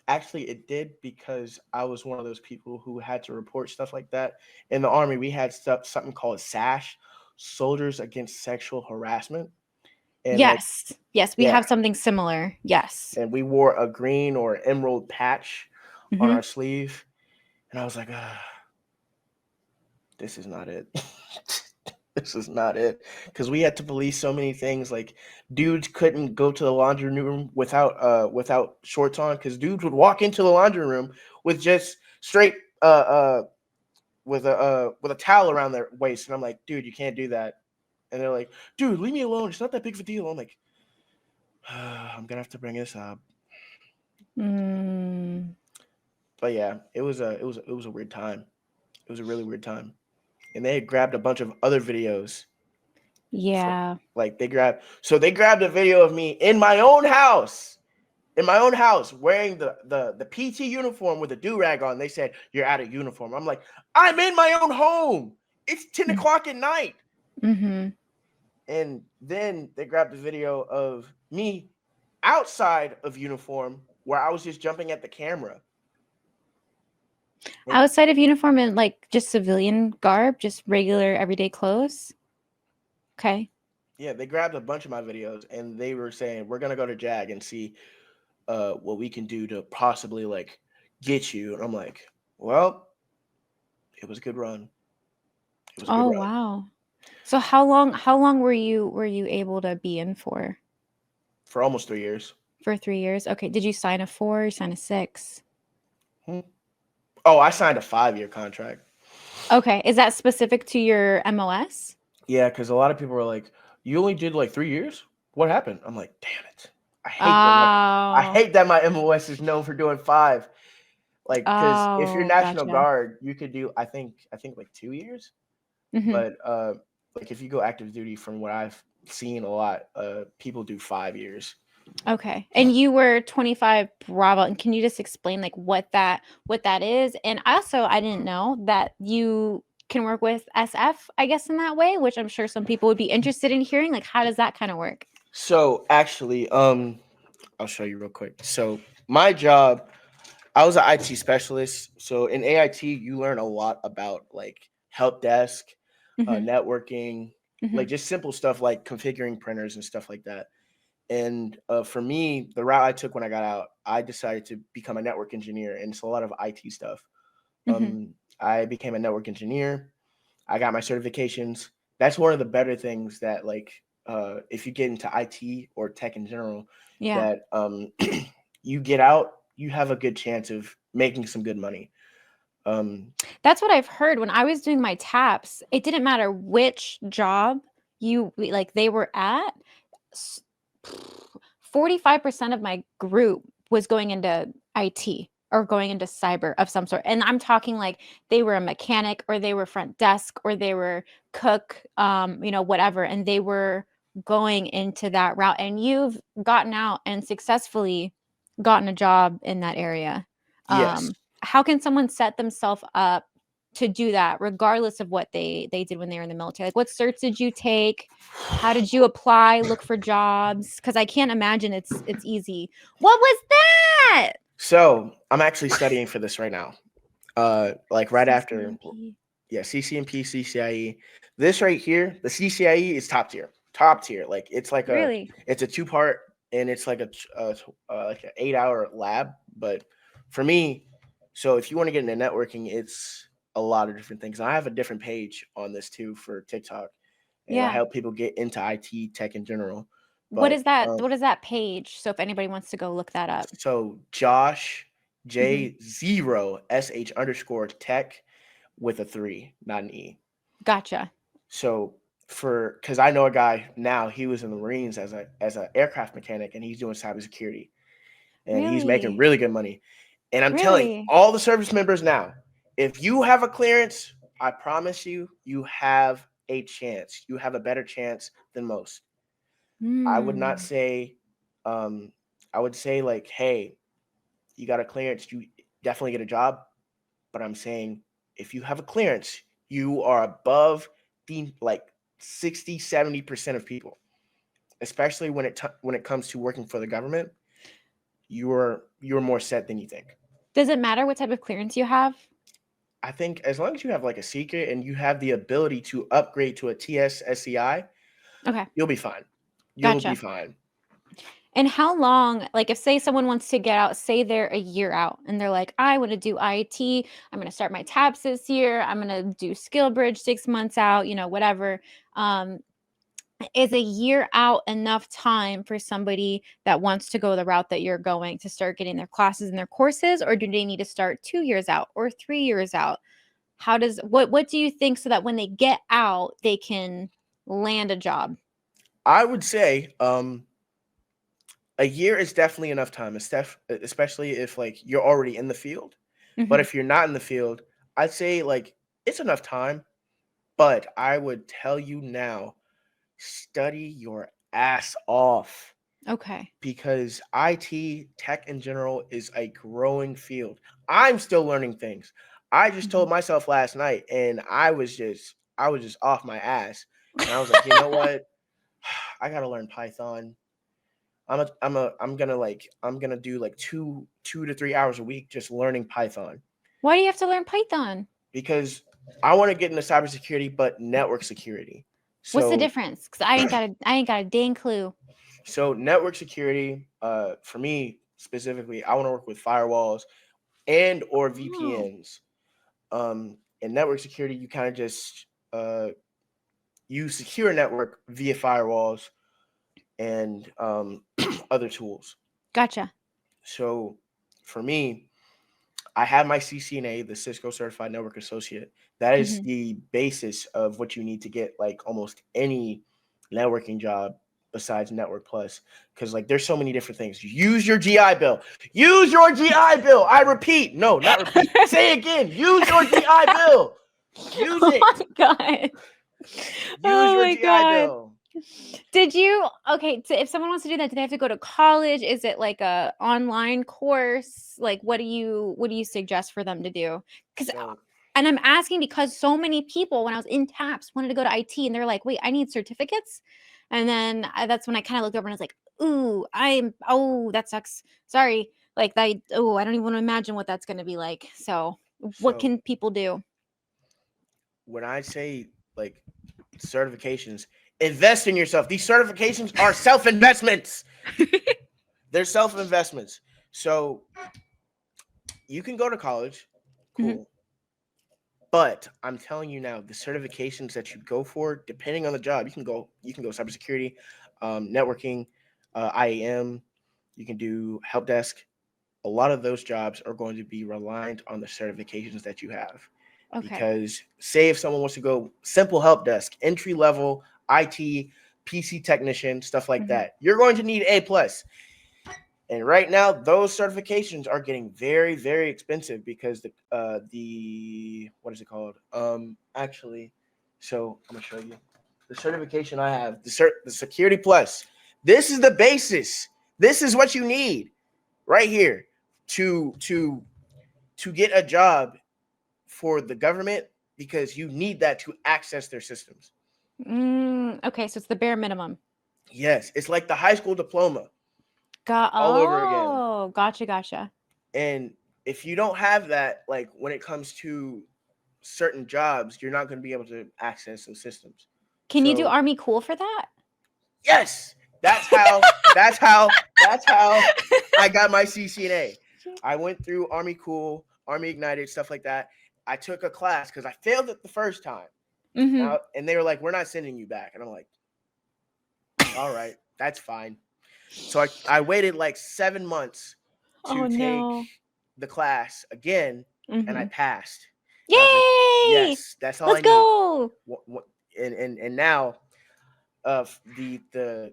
Actually, it did because I was one of those people who had to report stuff like that. In the army, we had something called SASH, Soldiers Against Sexual Harassment, and like, Yes. Yes, we yeah, have something similar. Yes. and we wore a green or emerald patch on Mhm. our sleeve, and I was like, this is not it. This is not it. Because we had to police so many things. Like dudes couldn't go to the laundry room without shorts on. Because dudes would walk into the laundry room with just straight with a towel around their waist, and I'm like, dude, you can't do that. And they're like, dude, leave me alone. It's not that big of a deal. I'm like, I'm gonna have to bring this up. Mm. But yeah, it was a weird time. It was a really weird time. And they had grabbed a bunch of other videos. Yeah. Like they grabbed a video of me in my own house wearing the PT uniform with a do-rag on. They said, you're out of uniform. I'm like, I'm in my own home. It's 10 Mm. o'clock at night. Mhm. And then they grabbed a video of me outside of uniform where I was just jumping at the camera. And Outside of uniform and like just civilian garb, just regular everyday clothes. Okay. yeah, they grabbed a bunch of my videos and they were saying, we're gonna go to JAG and see what we can do to possibly like get you. And I'm like, well, it was a good run. It was a good Oh, run wow. So how long were you able to be in for? for almost 3 years. For 3 years? Okay. Did you sign a 4 or sign a 6? Hmm. Oh, I signed a 5-year contract. Okay. Is that specific to your MOS? Yeah, because a lot of people were like, "You only did like 3 years. What happened?" I'm like, "Damn it! I Oh. hate that my MOS is known for doing 5. Like, because if you're Oh, National gotcha. Guard, you could do I think like 2 years. Mhm. But like if you go active duty, from what I've seen a lot, people do 5 years. Okay. And you were 25 Bravo. And can you just explain like what that is? And also, I didn't know that you can work with SF, I guess, in that way, which I'm sure some people would be interested in hearing. Like, how does that kind of work? So actually, I'll show you real quick. So my job, I was an IT specialist. So in AIT, you learn a lot about like help desk, Hmm. networking, Hmm. like just simple stuff like configuring printers and stuff like that. And for me, the route I took when I got out, I decided to become a network engineer, and it's a lot of IT stuff. Hmm. I became a network engineer. I got my certifications. That's one of the better things that like if you get into IT or tech in general, Yeah. that you get out, you have a good chance of making some good money. Um, That's what I've heard when I was doing my taps. It didn't matter which job like they were at. 45% of my group was going into IT or going into cyber of some sort. And I'm talking like they were a mechanic or they were front desk or they were cook, whatever. And they were going into that route. And you've gotten out and successfully gotten a job in that area. yes. How can someone set themselves up to do that regardless of what they did when they were in the military? Like what certs did you take? How did you apply, look for jobs? Because I can't imagine it's easy. What was that? So I'm actually studying for this right now. Like right after, CCNP. yeah, CCNP, CCIE. This right here, the CCIE is top tier, top tier. Like Really? it's a 2-part, and it's like like an 8-hour lab. But for me, so if you want to get into networking, it's a lot of different things. And I have a different page on this too for TikTok, and I Yeah. help people get into IT tech in general. What But is that? What is that page? So if anybody wants to go look that up. so Josh Mhm. J0SH_tech with a 3, not an E. Gotcha. So because I know a guy now, he was in the Marines as a aircraft mechanic, and he's doing cybersecurity, and he's making Really? really good money. And I'm telling Really? all the service members now, if you have a clearance, I promise you, you have a chance. You have a better chance than most. I would not Mm. say, um, I would say like, hey, you got a clearance, you definitely get a job. But I'm saying if you have a clearance, you are above the like 60-70% of people, especially when it comes to working for the government. You're more set than you think. Does it matter what type of clearance you have? I think as long as you have like a secret and you have the ability to upgrade to a TS SCI, Okay. you'll be fine. You'll be Gotcha. fine. And how long, like if say someone wants to get out, say they're a year out and they're like, I want to do IT, I'm going to start my tabs this year, I'm going to do skill bridge 6 months out, whatever. Um, is a year out enough time for somebody that wants to go the route that you're going to start getting their classes and their courses, or do they need to start 2 years out or 3 years out? What do you think so that when they get out, they can land a job? I would say a year is definitely enough time, especially if like you're already in the field. But Hmm. if you're not in the field, I'd say like it's enough time. But I would tell you now, study your ass off Okay. because IT tech in general is a growing field. I'm still learning things. I just Mhm. told myself last night, and I was just off my ass, and I was like, you know what? I gotta learn Python. I'm gonna do like 2 to 3 hours a week just learning Python Why do you have to learn Python? because I want to get into cybersecurity, but network security. What's the So difference? Because I ain't got a dang clue. network security, for me specifically, I want to work with firewalls and or Oh, VPNs. In network security, you kind of just you secure a network via firewalls and other tools. gotcha. So for me, I have my CCNA, the Cisco Certified Network Associate. That is Hmm. the basis of what you need to get like almost any networking job besides Network Plus. Because like there's so many different things. Use your GI Bill. Use your GI Bill. I repeat. No, not repeat. Say again. Use your GI Bill. Use Oh it. my god. Use Oh your my GI god. Bill. Did you okay, so if someone wants to do that, do they have to go to college? Is it like a online course? Like what do you suggest for them to do? Cuz So and I'm asking because so many people when I was in TAPS wanted to go to IT and they're like, "Wait, I need certificates?" And then that's when I kind of looked over and I was like, "Ooh, oh, that sucks. Sorry." Like I don't even want to imagine what that's going to be like. So, what so can people do? when I say like certifications, invest in yourself. These certifications are self-investments. They're self-investments. So you can go to college, Mhm. cool. But I'm telling you now, the certifications that you go for, depending on the job, you can go cybersecurity, networking, IAM. You can do help desk. A lot of those jobs are going to be reliant on the certifications that you have. Okay. Because say if someone wants to go simple help desk, entry level IT, PC technician, stuff like Mhm. that, you're going to need A plus. And right now, those certifications are getting very, very expensive because the what is it called? Actually, so I'm gonna show you the certification I have. The Security Plus. This is the basis. This is what you need right here to to to get a job for the government because you need that to access their systems. Okay, so it's the bare minimum. Yes, it's like the high school diploma all over again. Oh, gotcha. And if you don't have that, like when it comes to certain jobs, you're not going to be able to access those systems. Can you do So Army Cool for that? yes, that's how I got my CCNA. I went through Army Cool, Army Ignited, stuff like that. I took a class because I failed it the first time. Mm-hmm. And they were like, "We're not sending you back," and I'm like, "All right, that's fine." So I waited like 7 months Oh to take no. the class again, and I Mm-hmm. passed. And I was like, Yay! "Yes, that's all I Let's need." go. And now, the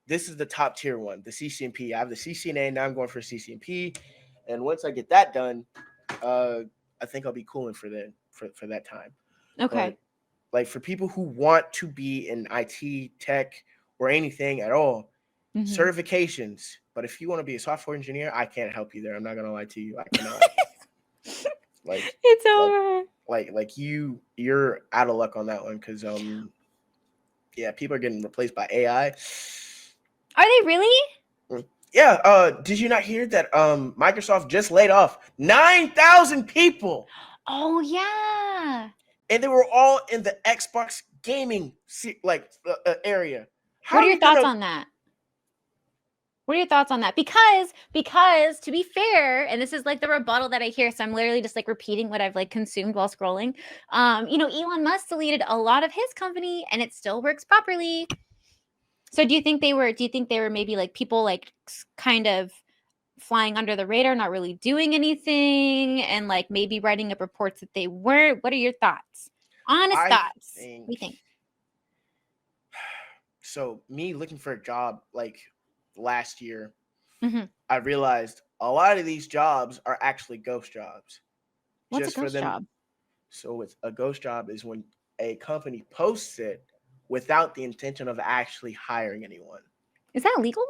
this is the top tier one, the CCNP. I have the CCNA, now I'm going for CCNP, and once I get that done, uh, I think I'll be cooling for that time. Okay. But like for people who want to be in IT, tech, or anything at all, Mm-hmm. certifications. But if you want to be a software engineer, I can't help you there. I'm not gonna lie to you. I cannot. Like, It's like, over. you're out of luck on that one because yeah, people are getting replaced by AI. Are they really? Yeah, did you not hear that Microsoft just laid off 9,000 people Oh yeah. and they were all in the Xbox gaming area. How What are are your you thoughts gonna on that? What are your thoughts on that? Because to be fair, and this is like the rebuttal that I hear, so I'm literally just like repeating what I've like consumed while scrolling. Elon Musk deleted a lot of his company and it still works properly. So do you think they were maybe like people like kind of flying under the radar, not really doing anything, and like maybe writing up reports that they weren't? What are your thoughts? Honest I thoughts. think We think. so me looking for a job like last year, Mm-hmm. I realized a lot of these jobs are actually ghost jobs. What's a Just for ghost them. job? So it's a ghost job is when a company posts it without the intention of actually hiring anyone Is that illegal?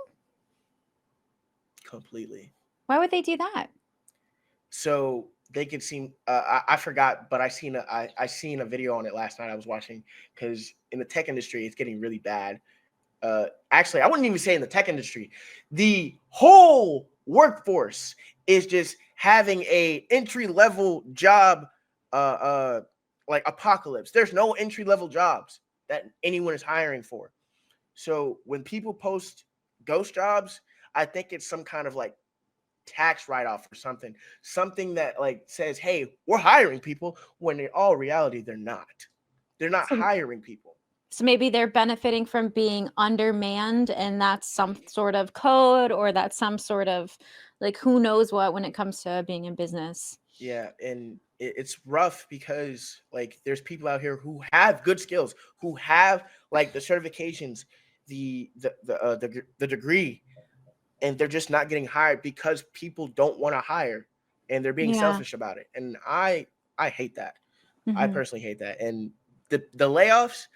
completely. Why would they do that? So they could seem I forgot, but I seen a video on it last night. I was watching because in the tech industry it's getting really bad. Actually, I wouldn't even say in the tech industry. The whole workforce is just having a entry level job, uh, uh, like apocalypse. There's no entry level jobs that anyone is hiring for. So when people post ghost jobs, I think it's some kind of like tax write off or something that like says, "Hey, we're hiring people," when in all reality they're not. They're not So hiring people. So maybe they're benefiting from being undermanned, and that's some sort of code, or that's some sort of like who knows what when it comes to being in business. Yeah, and it's rough because like there's people out here who have good skills, who have like the certifications, the degree, and they're just not getting hired because people don't want to hire, and they're being Yeah. selfish about it. And I hate that. I Hmm. personally hate that. And the layoffs,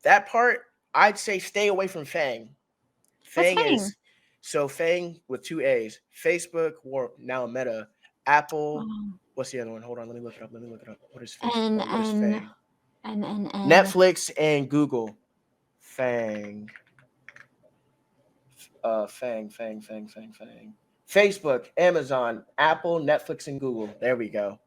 that part, I'd say stay away from Fang. What's Fang Fang? is so Fang with two A's. Facebook or now Meta, Apple. Oh. What's the other one? Hold on, let me look it up. Let me look it up. What is face? N What is N Fang? N. Netflix and Google. Fang. Fang. Facebook, Amazon, Apple, Netflix, and Google. There we go.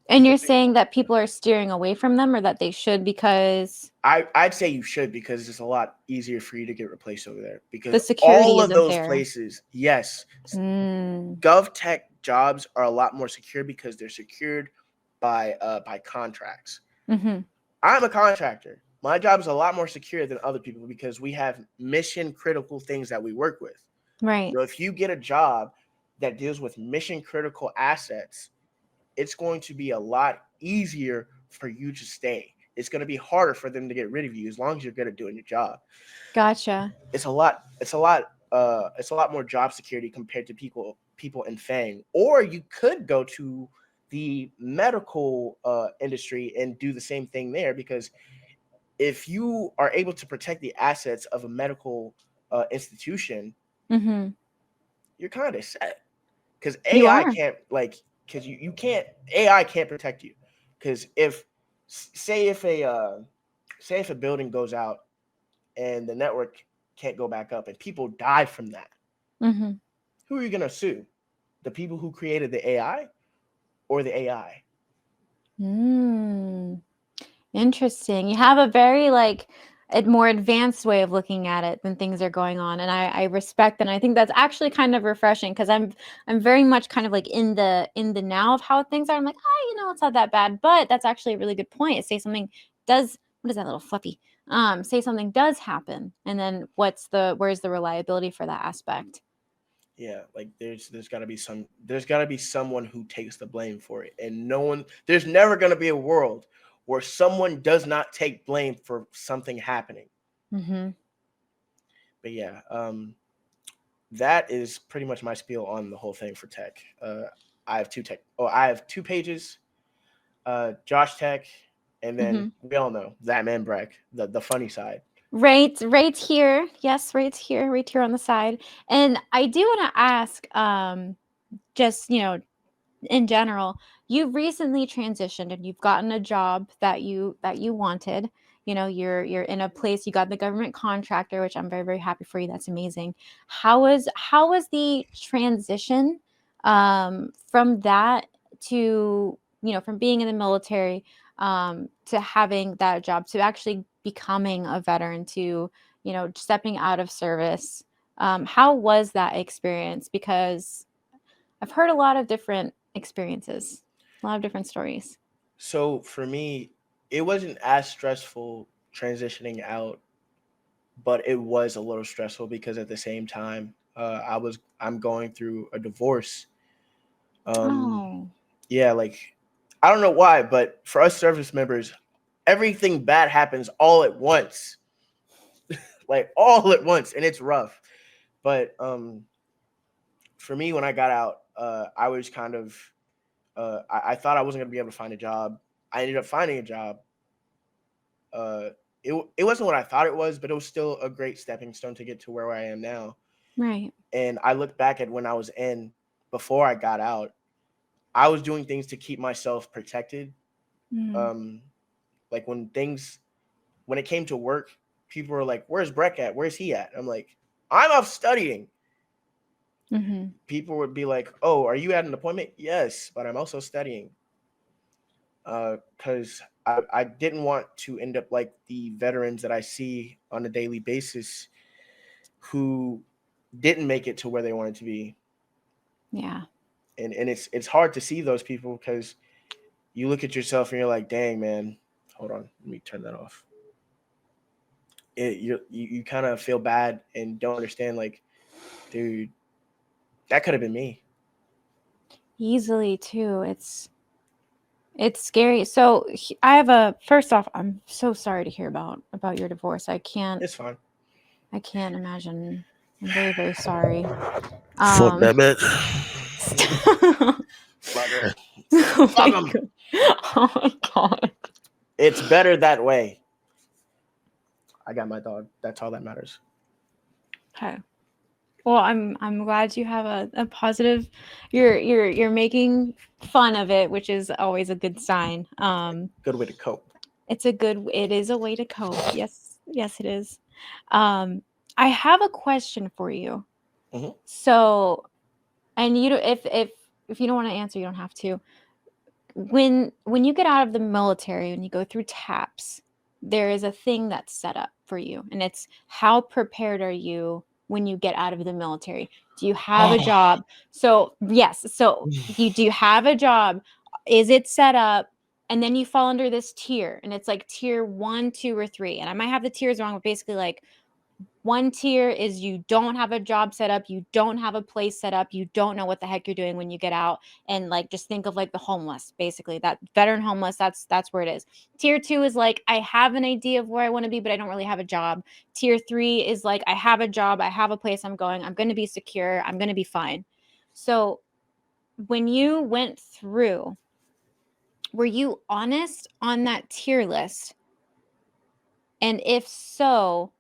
And you're saying that people are steering away from them, or that they should because I'd say you should because it's a lot easier for you to get replaced over there the because security all of isn't those there. places, yes, Mm. gov tech jobs are a lot more secure because they're secured by contracts. Hmm. I'm a contractor. My job is a lot more secure than other people because we have mission critical things that we work with. Right. So if you get a job that deals with mission critical assets, it's going to be a lot easier for you to stay. It's going to be harder for them to get rid of you as long as you're good at doing your job. Gotcha. It's a lot more job security compared to people in Fang. Or you could go to the medical industry and do the same thing there because if you are able to protect the assets of a medical institution, Hmm. you're kind of set because You AI are. can't like because you can't AI can't protect you because if say if a building goes out and the network can't go back up and people die from that, Mm-hmm. who are you gonna sue? The people who created the AI or the AI? Mm. Interesting. You have a very like a more advanced way of looking at it than things are going on, and I respect that. And I think that's actually kind of refreshing because I'm very much kind of like in the now of how things are. I'm like, oh, it's not that bad, but that's actually a really good point. Say something does what is that little fluffy? Say something does happen, and then where's the reliability for that aspect? Yeah, like there's got to be someone who takes the blame for it, and no one. There's never gonna be a world where someone does not take blame for something happening. Mm-hmm. But yeah, that is pretty much my spiel on the whole thing for tech. I have two pages. Josh Tech, and then Mm-hmm. we all know that man Breck, the funny side. Right here. Yes, right here on the side. And I do want to ask, just in general, you've recently transitioned and you've gotten a job that you wanted. You're in a place, you got the government contractor, which I'm very, very happy for you. That's amazing. How was the transition from that to, from being in the military, to having that job, to actually becoming a veteran, to, stepping out of service? How was that experience? Because I've heard a lot of different experiences, a lot of different stories. So for me, it wasn't as stressful transitioning out, but it was a little stressful because at the same time, I'm going through a divorce. Um, Oh, yeah, like I don't know why, but for us service members, everything bad happens all at once, like all at once, and it's rough. But for me, when I got out, I was kind of I thought I wasn't gonna be able to find a job. I ended up finding a job. Uh, it wasn't what I thought it was, but it was still a great stepping stone to get to where I am now. right. And I look back at when I was in before I got out, I was doing things to keep myself protected. Mm, Um, like when it came to work, people were like, "Where's Breck at? Where's he at?" I'm like, "I'm off studying." mm-hmm. People would be like, "Oh, are you at an appointment?" Yes, but I'm also studying. Because I didn't want to end up like the veterans that I see on a daily basis who didn't make it to where they wanted to be. Yeah. And it's hard to see those people because you look at yourself and you're like, dang man, hold on, let me turn that off. You kind of feel bad and don't understand, like, dude, that could have been me. Easily too. It's scary. So I have a first off, I'm so sorry to hear about your divorce. It's fine. I can't imagine. I'm very, very sorry. Fuck Um that man. oh Fuck her. my Fuck him. god. Oh my god. It's better that way. I got my dog. That's all that matters. Okay. Well, I'm glad you have a positive. You're making fun of it, which is always a good sign. Good way to cope. It is a way to cope. Yes, yes, it is. Um, I have a question for you. Hmm. So, and you don't, if you don't want to answer, you don't have to. When you get out of the military, when you go through TAPS, there is a thing that's set up for you, and it's how prepared are you when you get out of the military? Do you have a job? So yes, so you do have a job. Is it set up? And then you fall under this tier, and it's like tier 1, 2, or 3. And I might have the tiers wrong, but basically, like, one tier is you don't have a job set up, you don't have a place set up, you don't know what the heck you're doing when you get out, and like just think of like the homeless, basically. That veteran homeless, that's where it is. Tier 2 is like I have an idea of where I want to be, but I don't really have a job. Tier 3 is like I have a job, I have a place I'm going, I'm going to be secure, I'm going to be fine. So, when you went through, were you honest on that tier list? And if so,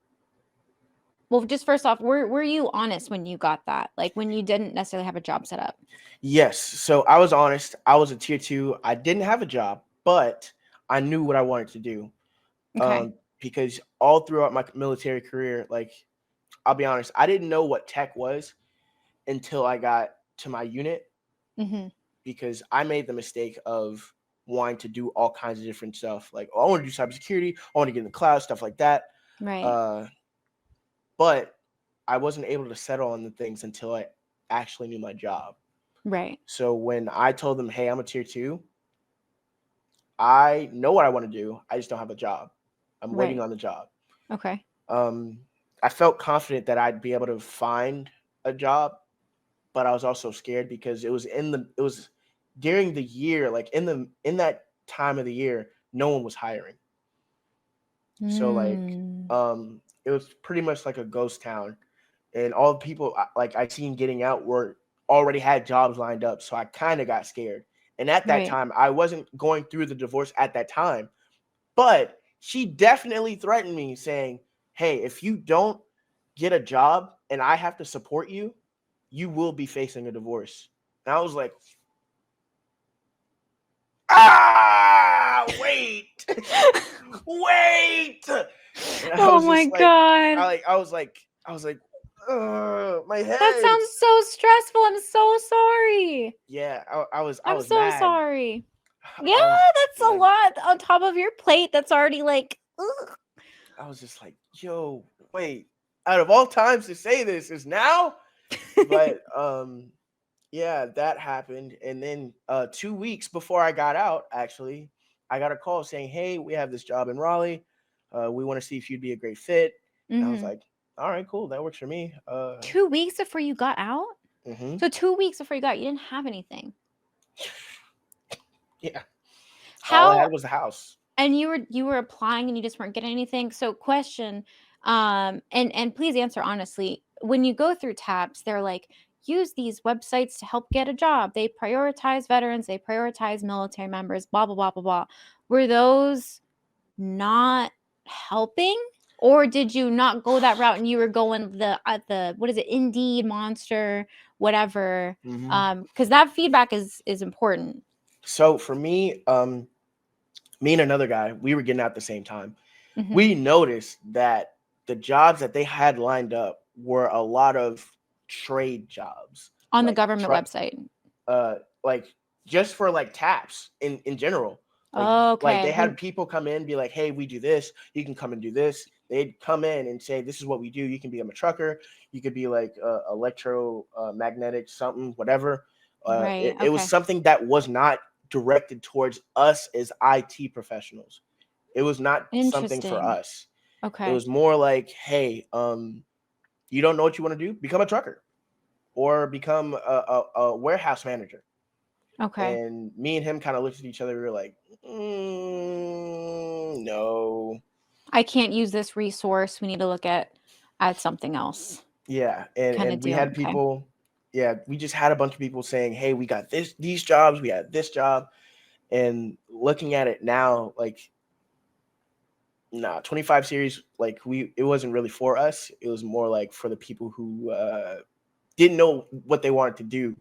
well, just first off, were you honest when you got that? Like when you didn't necessarily have a job set up? Yes. So I was honest. I was a tier two. I didn't have a job, but I knew what I wanted to do. Okay. Because all throughout my military career, like, I'll be honest, I didn't know what tech was until I got to my unit, Mm-hmm. because I made the mistake of wanting to do all kinds of different stuff. Like, oh, I want to do cybersecurity, I want to get in the cloud, stuff like that. Right. Uh, but I wasn't able to settle on the things until I actually knew my job. Right. So when I told them, hey, I'm a tier two, I know what I want to do. I just don't have a job. I'm waiting Right. on the job. Okay. Um, I felt confident that I'd be able to find a job, but I was also scared because it was during the year, like in that time of the year, no one was hiring. So like, Mm. it was pretty much like a ghost town, and all the people like I seen getting out were already had jobs lined up. So I kind of got scared. And at that Right. time, I wasn't going through the divorce at that time, but she definitely threatened me saying, "Hey, if you don't get a job and I have to support you, you will be facing a divorce." And I was like, wait, wait. And I Oh was my just like, God. I was like, my That head. sounds so stressful. I'm so sorry. Yeah, I I'm was so mad. sorry. Yeah, I was that's a like, lot on top of your plate. That's already like, ugh. I was just like, yo, wait. Out of all times to say this is now, but yeah, that happened. And then 2 weeks before I got out, actually, I got a call saying, hey, we have this job in Raleigh. We want to see if you'd be a great fit. And I was Mm-hmm. like, all right, cool, that works for me. 2 weeks before you got out? Mhm. So 2 weeks before you got, you didn't have anything. Yeah, all I How, had was the house. and you were applying and you just weren't getting anything. So question, and please answer honestly. When you go through TAPS, they're like, use these websites to help get a job. They prioritize veterans, they prioritize military members, blah blah blah blah blah. Were those not helping? Or did you not go that route and you were going the what is it, Indeed, Monster, whatever? Mhm. Because that feedback is important. So for me, me and another guy, we were getting out at the same time. Hmm. We noticed that the jobs that they had lined up were a lot of trade jobs, On the like government website. uh like just for like taps in general. Like they Okay. had people come in, be like, hey, we do this, you can come and do this. They'd come in and say, this is what we do. You can become a trucker, you could be like electromagnetic something, whatever. Right. It was Okay. something that was not directed towards us as IT professionals. It was not something for Interesting. us. It Okay. was more like, hey, you don't know what you want to do, become a trucker or become a warehouse manager. Okay. And me and him kind of looked at each other. We were like, no. I can't use this resource. We need to look at something else. Yeah. Kind of And we deal. had Okay. people, yeah, we just had a bunch of people saying, hey, we got these jobs, we had this job. And looking at it now, like, nah, 25 series, like, it wasn't really for us. It was more like for the people who didn't know what they wanted to do.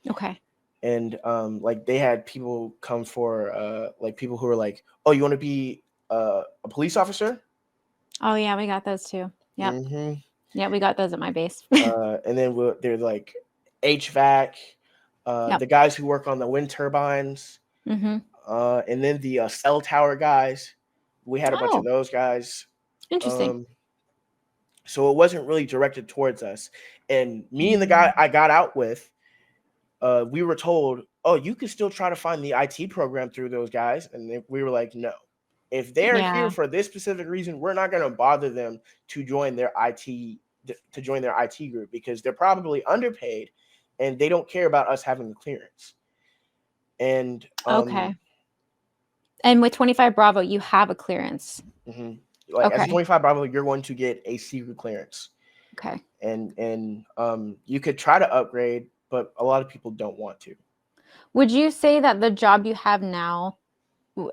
Okay. And like they had people come for like people who were like, oh, you want to be a police officer? Oh yeah, we got those too. Yep. Mm-hmm. Yeah, we got those at my base. And then they're like HVAC, Yep. the guys who work on the wind turbines, Mm-hmm. and then the cell tower guys. We had a bunch of Oh, those guys. interesting. Um, so it wasn't really directed towards us. And me and the guy Mm. I got out with, we were told, oh, you can still try to find the IT program through those guys. And we were like, no. If they're here Yeah. for this specific reason, we're not going to bother them to join their IT group because they're probably underpaid and they don't care about us having the clearance. And Okay. And with 25 Bravo, you have a clearance. mhm. Like as a Okay. 25 Bravo, you're going to get a secret clearance. Okay. And you could try to upgrade, but a lot of people don't want to. Would you say that the job you have now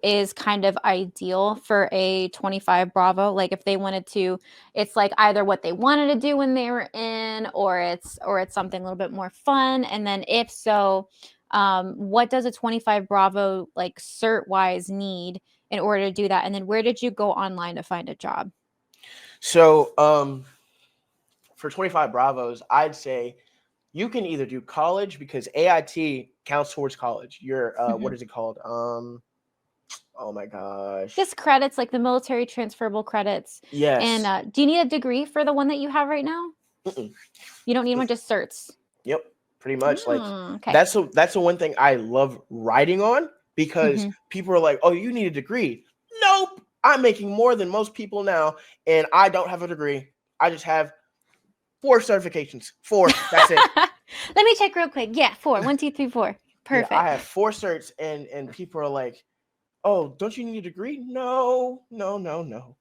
is kind of ideal for a 25 Bravo? Like if they wanted to, it's like either what they wanted to do when they were in, or it's something a little bit more fun. And then if so, What does a 25 Bravo like cert wise need in order to do that? And then where did you go online to find a job? So for 25 Bravos, I'd say you can either do college because AIT counts towards college. Your what is it called? Oh my gosh. Just credits, like the military transferable credits. Yes. And do you need a degree for the one that you have right now? Mm-mm. You don't need one, just certs. Yep, pretty much. Like Okay. that's the one thing I love writing on because people are like, "Oh, you need a degree." Nope, I'm making more than most people now, and I don't have a degree. I just have 4 certifications. 4. That's it. Let me check real quick. Yeah, 4. 1, 2, 3, 4. Yeah, I Perfect. have 4 certs, and people are like, "Oh, don't you need a degree?" No, no, no, no.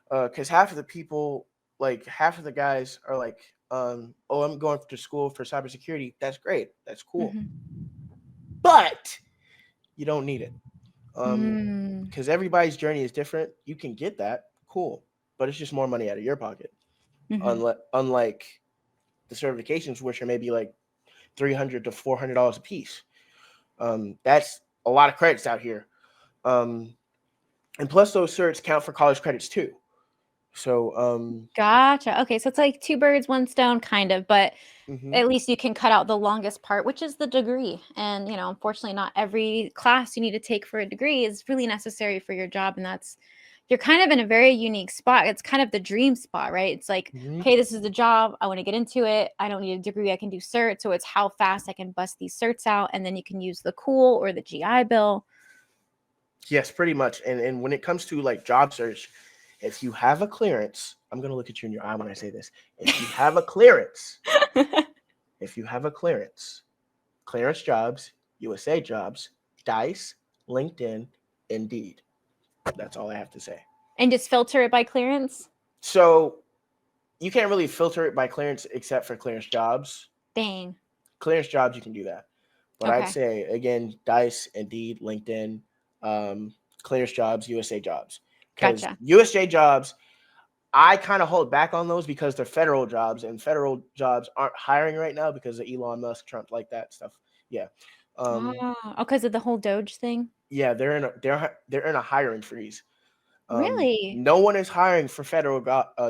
Because half of the people, like half of the guys, are like, "Oh, I'm going to school for cybersecurity." That's great. That's cool. But you don't need it. Because everybody's journey is different. You can get that, cool, but it's just more money out of your pocket. Unlike the certifications, which are maybe like $300 to $400 a piece. That's a lot of credits out here. And plus, those certs count for college credits too. So, Gotcha. Okay, so it's like 2 birds, 1 stone, kind of, but mhm. at least you can cut out the longest part, which is the degree. And, unfortunately, not every class you need to take for a degree is really necessary for your job. And you're kind of in a very unique spot. It's kind of the dream spot, right? It's like, Mhm. okay, this is the job. I want to get into it. I don't need a degree. I can do cert. So it's how fast I can bust these certs out. And then you can use the cool or the GI Bill. Yes, pretty much. And when it comes to like job search, if you have a clearance, I'm gonna look at you in your eye when I say this. If you have a clearance, clearance jobs, USA jobs, Dice, LinkedIn, Indeed. That's all I have to say. And just filter it by clearance. So you can't really filter it by clearance except for clearance jobs. Dang. Clearance jobs, you can do that. But I'd Okay. say again, Dice, Indeed, LinkedIn, clearance jobs, USA jobs. Because Gotcha. USA jobs, I kind of hold back on those because they're federal jobs, and federal jobs aren't hiring right now because of Elon Musk, Trump, like that stuff. Yeah, Oh, because of the whole Doge thing? yeah, they're in a hiring freeze. Really? No one is hiring for federal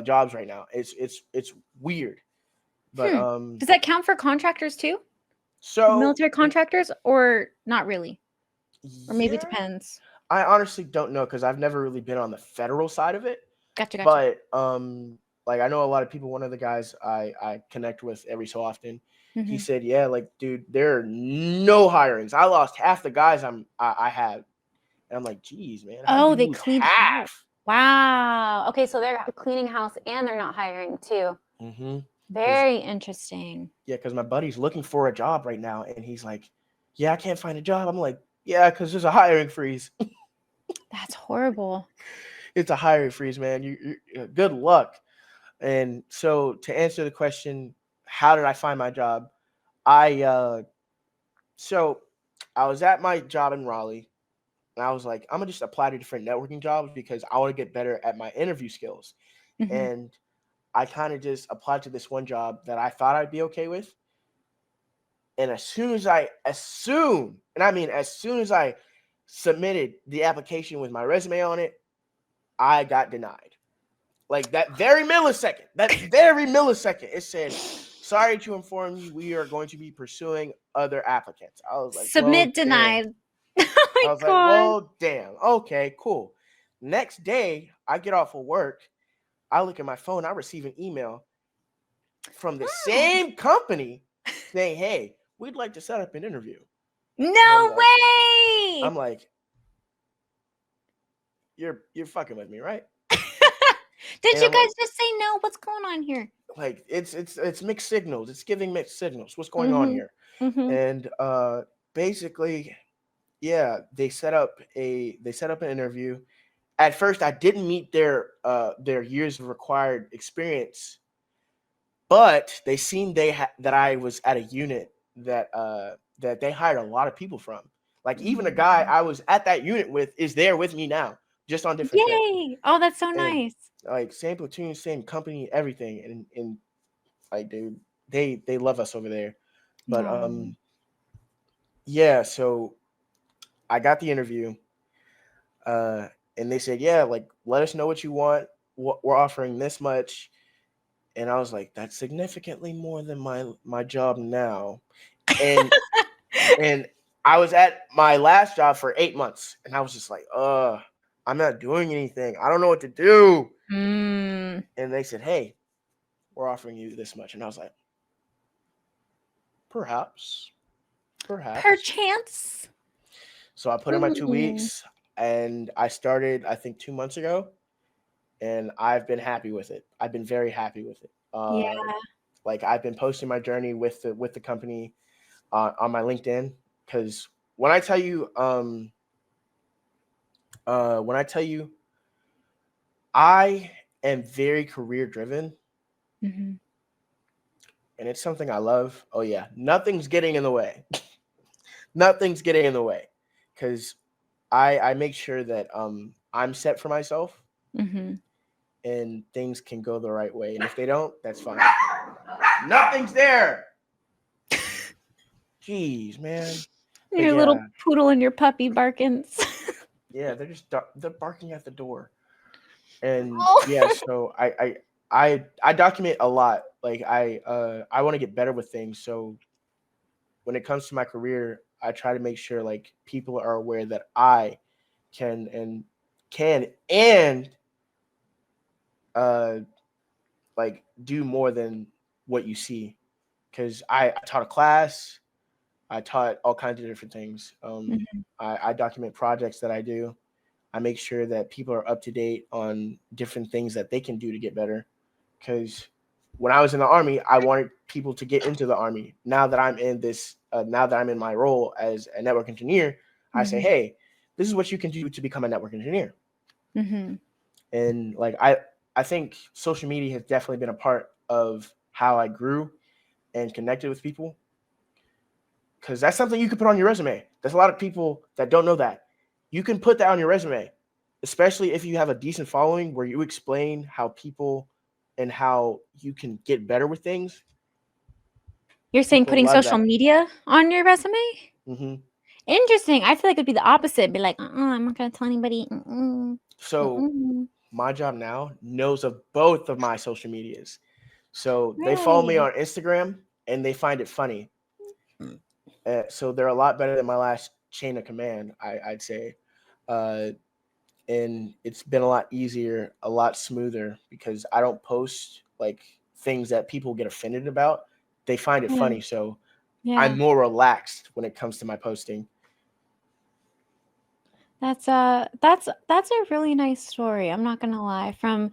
jobs right now. It's weird, but Does that count for contractors too? so Military contractors or not really? Or maybe it yeah, depends. I honestly don't know because I've never really been on the federal side of it. Gotcha, gotcha. But like I know a lot of people. One of the guys I connect with every so often, he Mhm. said, "Yeah, like dude, there are no hirings. I lost half the guys I had." And I'm like, "Geez, man, how do Oh, you they lose clean house. half?" Wow. Okay, so they're cleaning house and they're not hiring too. Mm-hmm. Because Very interesting. yeah, because my buddy's looking for a job right now, and he's like, "Yeah, I can't find a job." I'm like, "Yeah, because there's a hiring freeze. That's horrible. It's a hiring freeze, man. Good luck." And so to answer the question, how did I find my job? I so I was at my job in Raleigh, and I was like, I'm gonna just apply to different networking jobs because I want to get better at my interview skills. Mhm. And I kind of just applied to this one job that I thought I'd be okay with. And as soon as I submitted the application with my resume on it, I got denied. Like that very millisecond, it said, "Sorry to inform you, we are going to be pursuing other applicants." I was like, "Well, Submit damn." denied. Oh I my was like, god. "Well, damn. Okay, cool." Next day, I get off of work. I look at my phone. I receive an email from the Hmm. same company saying, "Hey, we'd like to set up an interview." And No way. I'm like, "You're fucking with me, right?" Did And you I'm like, guys just say no? What's going on here? it's mixed signals. It's giving mixed signals. What's going on Mhm. here? Mhm. And basically, yeah, they set up an interview. At first, I didn't meet their years of required experience, but they seen that I was at a unit that they hired a lot of people from. Like even a guy Mm. I was at that unit with is there with me now, just on different shifts. Yay! Oh, that's so And nice. like same platoon, same company, everything. And like dude, they love us over there. But Oh. yeah, so I got the interview, uh, and they said, yeah, like let us know what you want. We're offering this much, and I was like, that's significantly more than my job now, and and I was at my last job for 8 months, and I was just like, I'm not doing anything. I don't know what to do. Mm, And they said, hey, we're offering you this much, and I was like, perhaps, perhaps. perchance. So I put in my two Mm, weeks, and I started, I think, 2 months ago, and I've been happy with it. I've been very happy with it. yeah. Like I've been posting my journey with the company on my LinkedIn, because when I tell you, when I tell you, I am very career driven, Hmm. and it's something I love. Oh yeah, nothing's getting in the way. Nothing's getting in the way, because I make sure that I'm set for myself, Hmm. and things can go the right way. And if they don't, that's fine. Nothing's there. Jeez, man. But Your little yeah, poodle and your puppy barkins. yeah, they're barking at the door. And Oh. yeah, so I document a lot. Like I want to get better with things. So when it comes to my career, I try to make sure like people are aware that I can and can uh like do more than what you see. Because I taught a class, I taught all kinds of different things. Mhm, I document projects that I do. I make sure that people are up to date on different things that they can do to get better. Because when I was in the army, I wanted people to get into the army. Now that I'm in my role as a network engineer, I say, mhm, hey, this is what you can do to become a network engineer. mhm. And like I think social media has definitely been a part of how I grew and connected with people, because that's something you can put on your resume. There's a lot of people that don't know that. You can put that on your resume, especially if you have a decent following where you explain how people and how you can get better with things. You're saying People putting love social that. media on your resume? Hmm. Interesting. I feel like it'd be the opposite. Be like, I'm not gonna tell anybody. Mm-mm, So mm-mm. my job now knows of both of my social medias. So they follow me Really? on Instagram and they find it funny. So they're a lot better than my last chain of command, I'd say. Uh, and it's been a lot easier, a lot smoother, because I don't post like things that people get offended about. They find it Yeah. funny, so I'm Yeah. more relaxed when it comes to my posting. That's a really nice story. I'm not gonna lie. From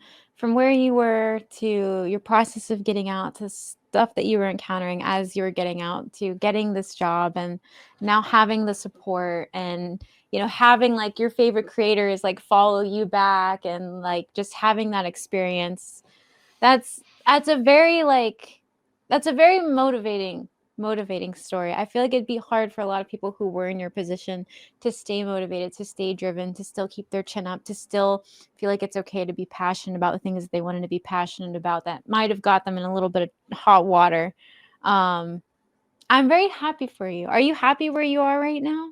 where you were to your process of getting out to stuff that you were encountering as you were getting out to getting this job and now having the support and having like your favorite creators like follow you back and like just having that experience. That's a very like that's a very motivating story. I feel like it'd be hard for a lot of people who were in your position to stay motivated, to stay driven, to still keep their chin up, to still feel like it's okay to be passionate about the things that they wanted to be passionate about that might have got them in a little bit of hot water. Um, I'm very happy for you. Are you happy where you are right now?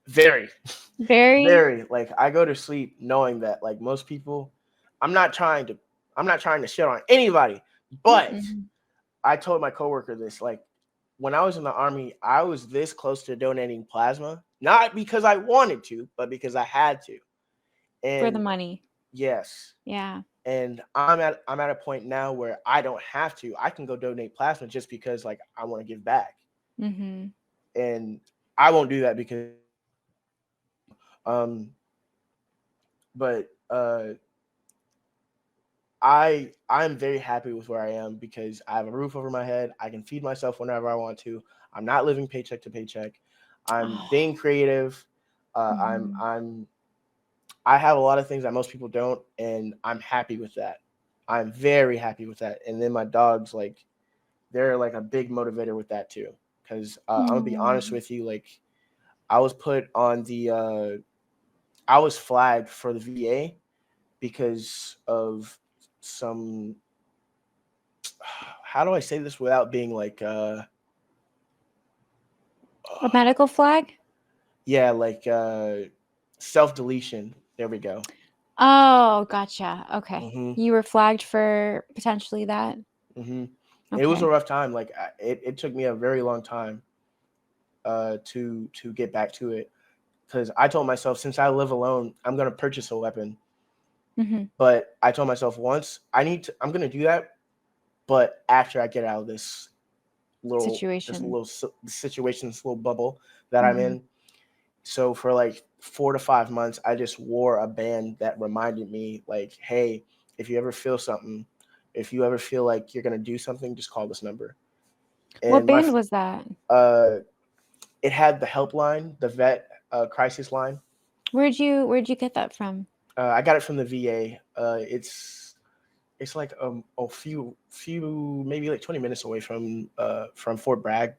Very, Very. very. Like I go to sleep knowing that like most people, I'm not trying to, I'm not trying to shit on anybody, but Mm-mm. I told my coworker this. Like when I was in the army, I was this close to donating plasma, not because I wanted to, but because I had to. For the And money. yes, Yeah. and I'm at a point now where I don't have to. I can go donate plasma just because like I want to give back, Mm-hmm. and I won't do that because but I'm very happy with where I am because I have a roof over my head. I can feed myself whenever I want to. I'm not living paycheck to paycheck. I'm Oh. being creative. Mhm. I have a lot of things that most people don't, and I'm happy with that. I'm very happy with that. And then my dogs, like, they're like a big motivator with that too. Because I'm gonna be honest Mm. with you, like, I was put on I was flagged for the VA because of some. How do I say this without being like A medical flag? Yeah, like self deletion. There we go. Oh, gotcha. Okay. hmm You were flagged for potentially that? hmm It was a Okay. rough time. Like it took me a very long time to get back to it, because I told myself, since I live alone, I'm gonna purchase a weapon. Mhm. But I told myself, once I'm gonna do that, but after I get out of this Situation. little situation, this little bubble that I'm Mhm. in. So for like 4 to 5 months, I just wore a band that reminded me, like, hey, if you ever feel something, if you ever feel like you're gonna do something, just call this number. What And band was that? uh, it had the helpline, the vet crisis line. Where'd you get that from? I got it from the VA. It's like a few maybe like 20 minutes away from Fort Bragg.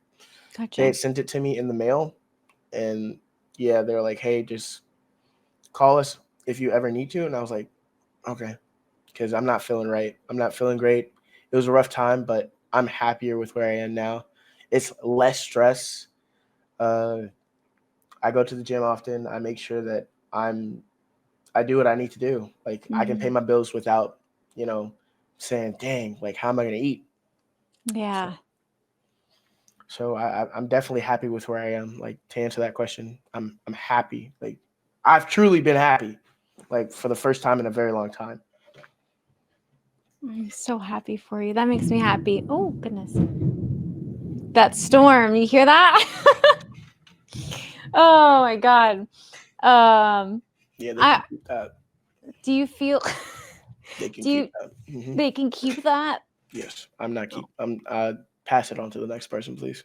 They Gotcha. had sent it to me in the mail, and yeah, they're like, hey, just call us if you ever need to. And I was like, okay, because I'm not feeling right. I'm not feeling great. It was a rough time, but I'm happier with where I am now. It's less stress. Uh, I go to the gym often. I make sure that I do what I need to do. Like I can pay Mhm. my bills without, you know, saying, dang, like how am I gonna eat? So Yeah. I'm definitely happy with where I am. Like to answer that question, I'm happy. Like I've truly been happy, like for the first time in a very long time. I'm so happy for you. That makes me happy. Oh, goodness. That storm, you hear that? Oh my god. Um Yeah, they I can keep that. do you feel They can do keep you that. they can keep that? Yes, I'm not Oh, keep. I'm pass it on to the next person, please.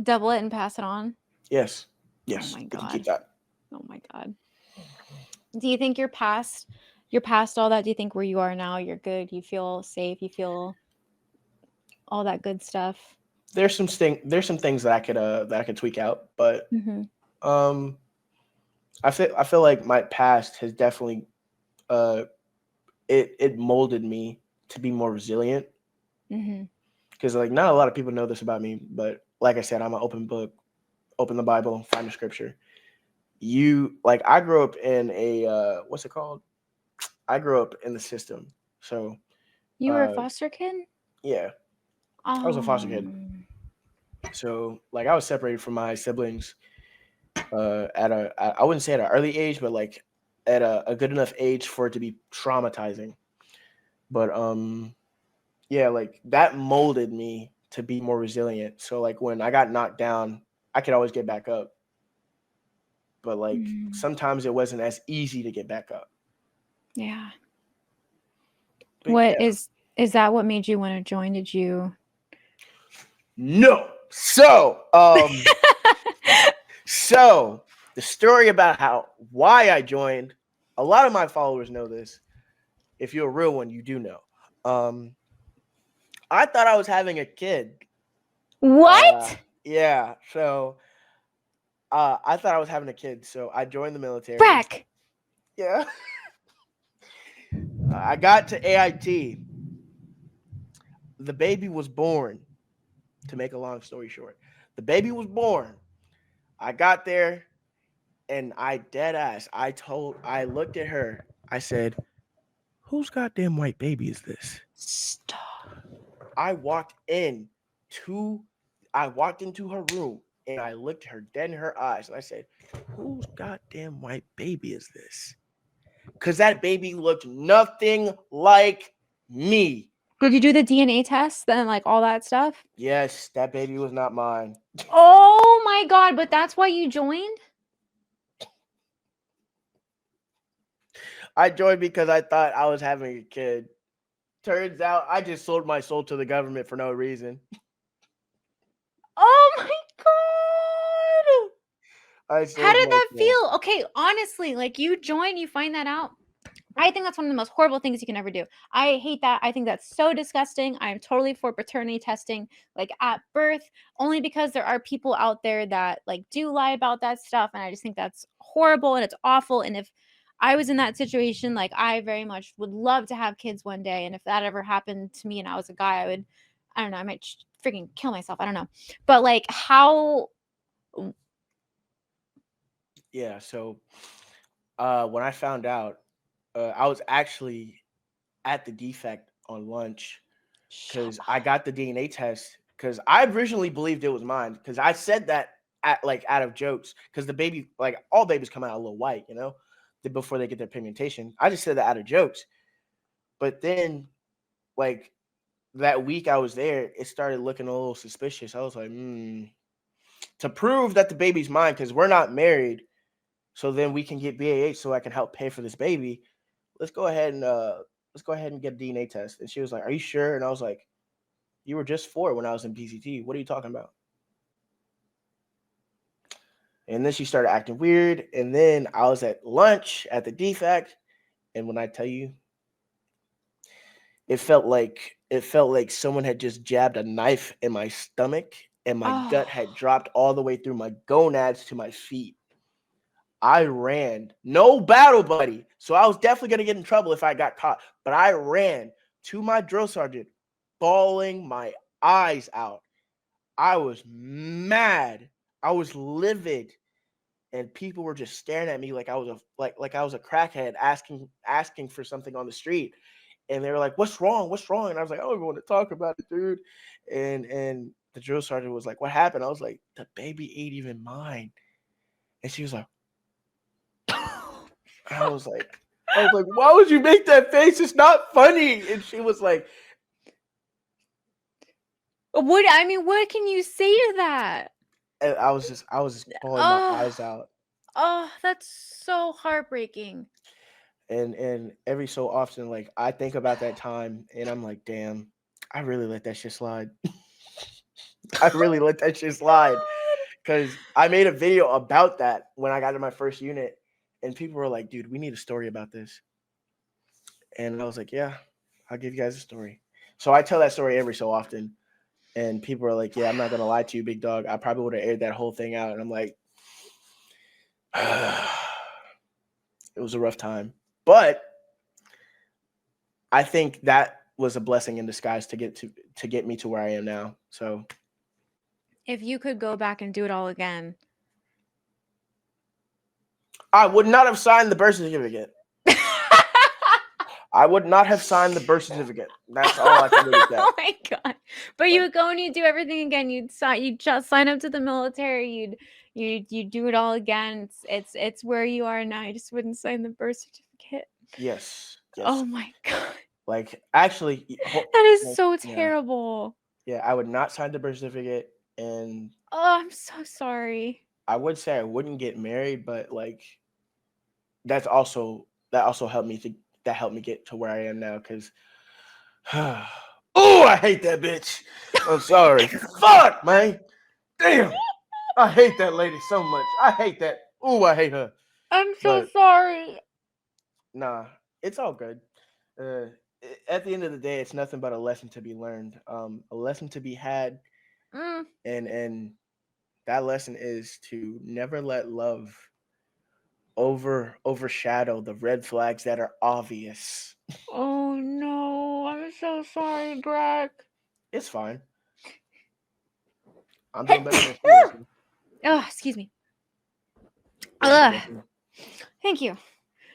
double it and pass it on. Yes, Oh yes, my they can keep god. that. Oh my god. Do you think you're past all that? Do you think where you are now you're good? You feel safe? You feel all that good stuff? There's some things that I could tweak out, but Mhm. um, I feel like my past has definitely uh it molded me to be more resilient, Mhm. because like not a lot of people know this about me, but like I said, I'm an open book. Open the Bible, find the scripture. You like I grew up in a what's it called? I grew up in the system. So You were a uh foster kid? yeah, I was a foster kid. Um, So like I was separated from my siblings at I wouldn't say at an early age, but like at a good enough age for it to be traumatizing. But yeah, like that molded me to be more resilient. So like when I got knocked down, I could always get back up. But like mm, sometimes it wasn't as easy to get back up. yeah. But What yeah. is that what made you wanna join? Did you No. So the story about how why I joined, a lot of my followers know this. If you're a real one, you do know. Um, I thought I was having a kid. What? Yeah. So I thought I was having a kid. So I joined the military. Breck! Yeah. I got to AIT. The baby was born. To make a long story short, the baby was born. I got there, and I dead ass. I looked at her. I said, "Whose goddamn white baby is this?" Stop. I walked in to I walked into her room, and I looked her dead in her eyes, and I said, "Whose goddamn white baby is this?" Because that baby looked nothing like me. Did you do the DNA test then, like, all that stuff? Yes, that baby was not mine. Oh my god, but that's why you joined? I joined because I thought I was having a kid. Turns out I just sold my soul to the government for no reason. Oh my god! I How sold did my that soul. feel? Okay, honestly, like, you join, you find that out. I think that's one of the most horrible things you can ever do. I hate that. I think that's so disgusting. I am totally for paternity testing, like, at birth, only because there are people out there that, like, do lie about that stuff, and I just think that's horrible and it's awful, and if I was in that situation, like, I very much would love to have kids one day, and if that ever happened to me and I was a guy, I don't know, I might freaking kill myself, I don't know. But, like, how Yeah. So when I found out, I was actually at the defect on lunch Shut because I up. got the DNA test because I originally believed it was mine because I said that at like out of jokes because the baby, like all babies come out a little white, before they get their pigmentation. I just said that out of jokes. But then like that week I was there, it started looking a little suspicious. I was like, to prove that the baby's mine because we're not married, so then we can get BAH so I can help pay for this baby. Let's go ahead and get a DNA test. And she was like, "Are you sure?" And I was like, "You were just 4 when I was in PCT. What are you talking about?" And then she started acting weird. And then I was at lunch at the defect, and when I tell you, it felt like someone had just jabbed a knife in my stomach, and my Oh, gut had dropped all the way through my gonads to my feet. I ran, no battle buddy. So I was definitely gonna get in trouble if I got caught. But I ran to my drill sergeant, bawling my eyes out. I was mad. I was livid, and people were just staring at me like I was a crackhead asking for something on the street. And they were like, "What's wrong? What's wrong?" And I was like, "I don't even want to talk about it, dude." And the drill sergeant was like, "What happened?" I was like, "The baby ain't even mine." And she was like, I was like, "Why would you make that face? It's not funny." And she was like, what can you say to that? and I was just bawling my Oh, eyes out. oh, that's so heartbreaking. And every so often, like I think about that time, and I'm like, damn, I really let that shit slide. I really let that shit slide God. because I made a video about that when I got to my first unit, and people were like, "Dude, we need a story about this." And I was like, "Yeah, I'll give you guys a story." So I tell that story every so often, and people are like, "Yeah, I'm not gonna lie to you, big dog. I probably would have aired that whole thing out." And I'm like, it was a rough time, but I think that was a blessing in disguise to get me to where I am now. So If you could go back and do it all again. I would not have signed the birth certificate. I would not have signed the birth certificate. That's all I can really say. Oh my god! But you Like, would go and you do everything again. You'd just sign up to the military. You'd do it all again. It's where you are now. You just wouldn't sign the birth certificate. yes, yes. Oh my god, Like actually, that is like, so yeah, terrible. yeah. I would not sign the birth certificate, and Oh, I'm so sorry. I would say I wouldn't get married, but like that also helped me get to where I am now. Because oh, I hate that bitch. I'm sorry. Fuck, man. Damn. I hate that lady so much. I hate that. Ooh, I hate her. I'm so But sorry. nah, it's all good. Uh, at the end of the day, it's nothing but a lesson to be learned. A lesson to be had, Mm. and that lesson is to never let love overshadow the red flags that are obvious. Oh no, I'm so sorry, Breck. It's fine. I'm doing better than she is. Oh, excuse me. Yes, you're Ugh, welcome. thank you.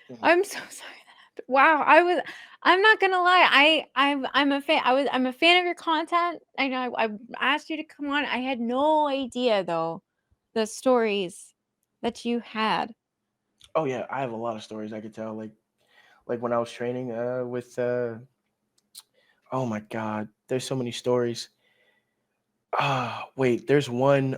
Mhm. I'm so sorry that happened. Wow, I'm not gonna lie. I'm a fan. I'm a fan of your content. I know I asked you to come on. I had no idea though, the stories that you had. Oh yeah, I have a lot of stories I could tell. Like when I was training with oh my god, there's so many stories. Wait, there's one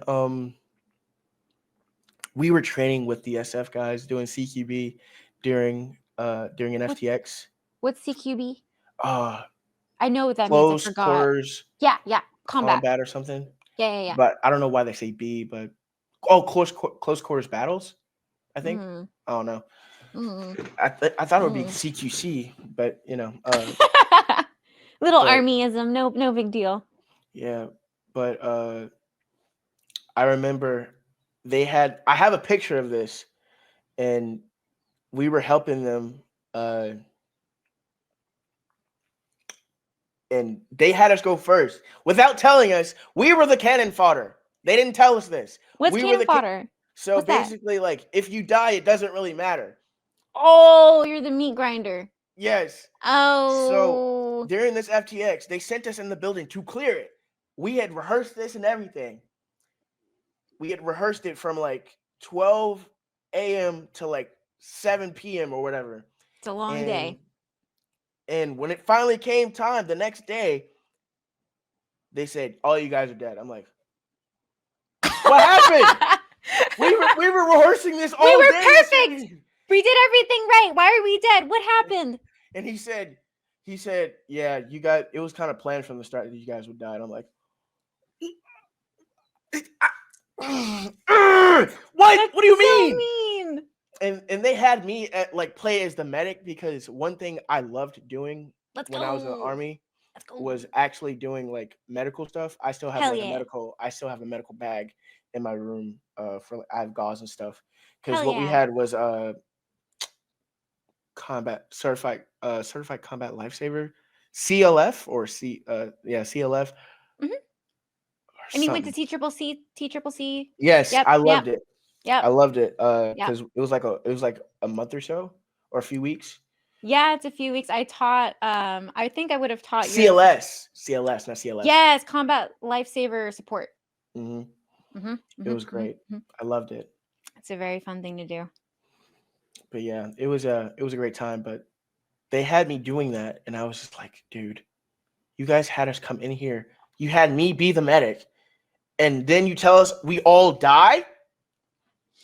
we were training with the SF guys doing CQB during an What FTX. what's CQB? Uh I know what that means. I Close forgot. quarters Yeah, yeah. Combat. combat or something. Yeah. But I don't know why they say B, but oh, close quarters battles, I think. Mm, I don't know. mm, I thought it would be mm. CQC, but Little but armyism. No big deal. yeah, but I remember I have a picture of this, and we were helping them uh and they had us go first without telling us. We were the cannon fodder. They didn't tell us this. What's We were cannon the fodder? So What's that? basically, like, if you die, it doesn't really matter. Oh, you're the meat grinder. Yes. So Oh, during this FTX, they sent us in the building to clear it. We had rehearsed this and everything. We had rehearsed it from like 12 a.m. to like 7 p.m. or whatever. it's a long And day. and when it finally came time the next day, they said, "All you guys are dead." I'm like, "What happened? We were rehearsing this We all were day perfect. yesterday." We did everything right. Why are we dead? What happened? And he said, "Yeah, you guys. It was kind of planned from the start that you guys would die." And I'm like, "What? That's What do you so mean?" mean. And they had me at, like, play as the medic, because one thing I loved doing Let's when I was in the go. army Let's go. was actually doing like medical stuff. Hell yeah. I still have a medical bag in my room, for I have gauze and stuff, because Hell what we yeah. had was combat certified combat lifesaver, CLF, or CLF Hmm. or And you went to something. T triple C, T triple C. Yes, Yep, I yep, loved it. yep, I loved it, yep. because it was like a month or so, or a few weeks. Yeah, it's a few weeks. I taught. I think I would have taught your. CLS, not CLF. Yes, combat lifesaver support. Hmm. Hmm. It Hmm. was Hmm. great. I loved it. It's a very fun thing to do. But yeah, it was a great time. But they had me doing that, and I was just like, dude, you guys had us come in here. You had me be the medic, and then you tell us we all die.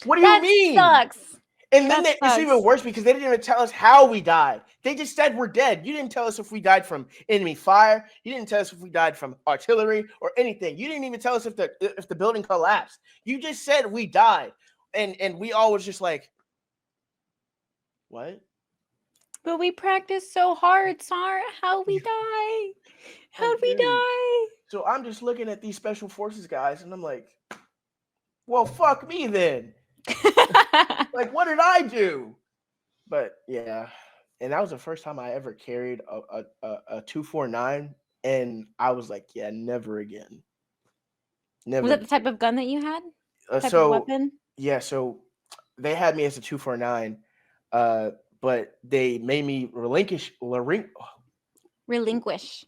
What do you That mean? sucks. And then That it's even sucks. worse, because they didn't even tell us how we died. They just said we're dead. You didn't tell us if we died from enemy fire. You didn't tell us if we died from artillery or anything. You didn't even tell us if the building collapsed. You just said we died, and we all was just like, what? But we practiced so hard, Sar. How we die? How'd Like, we dude. die? So I'm just looking at these special forces guys, and I'm like, well, fuck me then. Like, what did I do? But yeah, and that was the first time I ever carried a 249, and I was like, yeah, never again, Was never that the again. type of gun that you had? Type of So weapon? yeah, so they had me as a 249, uh, but they made me Relinquish. relinqu- Relinquish.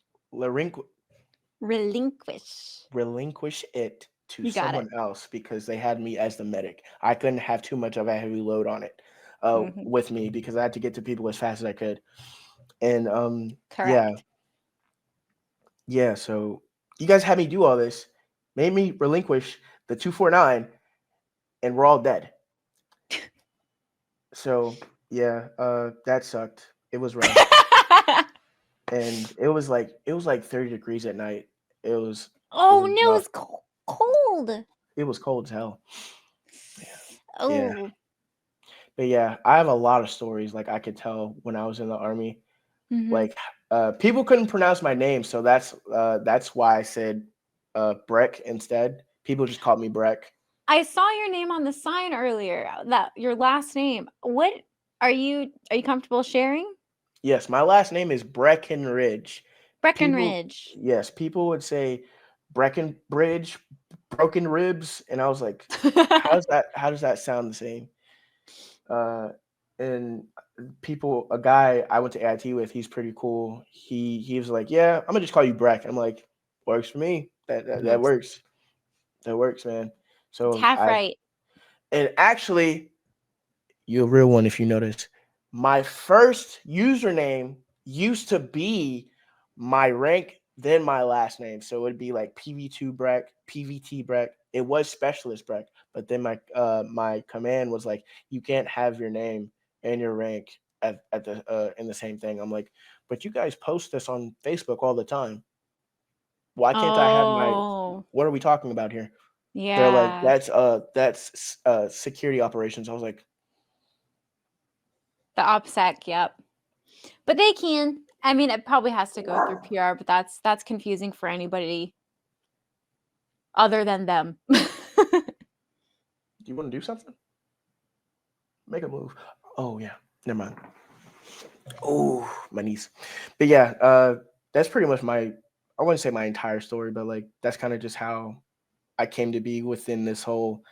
relinquish it to You got it. someone else, because they had me as the medic. I couldn't have too much of a heavy load on it, Hmm. with me, because I had to get to people as fast as I could. And yeah, Correct. yeah. So you guys had me do all this, made me relinquish the 249, and we're all dead. So yeah, that sucked. It was rough, and it was like 30 degrees at night. It was it Oh was no, rough. it's cold. It was cold as hell. Yeah. Oh. But yeah, I have a lot of stories, like, I could tell when I was in the army. Hmm. Like, people couldn't pronounce my name, so that's why I said Breck instead. People just called me Breck. I saw your name on the sign earlier. That your last name. What are you? Are you comfortable sharing? Yes, my last name is Breckenridge. People, Breckenridge. yes, people would say Breckenbridge, broken ribs, and I was like, how does that sound the same? Uh, and a guy I went to AIT with, he's pretty cool. He was like, yeah, I'm gonna just call you Breck. I'm like, works for me. That Works. works. That works, man. It's So half right. and actually, you're a real one if you notice. My first username used to be my rank, then my last name. So it would be like PV2 Breck, PVT Breck. It was Specialist Breck, but then my command was like, you can't have your name and your rank at the in the same thing. I'm like, but you guys post this on Facebook all the time. Why can't I have my? Oh, What are we talking about here? They're like, yeah. that's security operations. I was like, The OPSEC, yep. But they can. I mean, it probably has to go through PR, but that's confusing for anybody other than them. do you want to do something? Make a move. Oh yeah, never mind. Oh, my niece. But yeah, that's pretty much I wouldn't say my entire story, but like that's kind of just how I came to be within this whole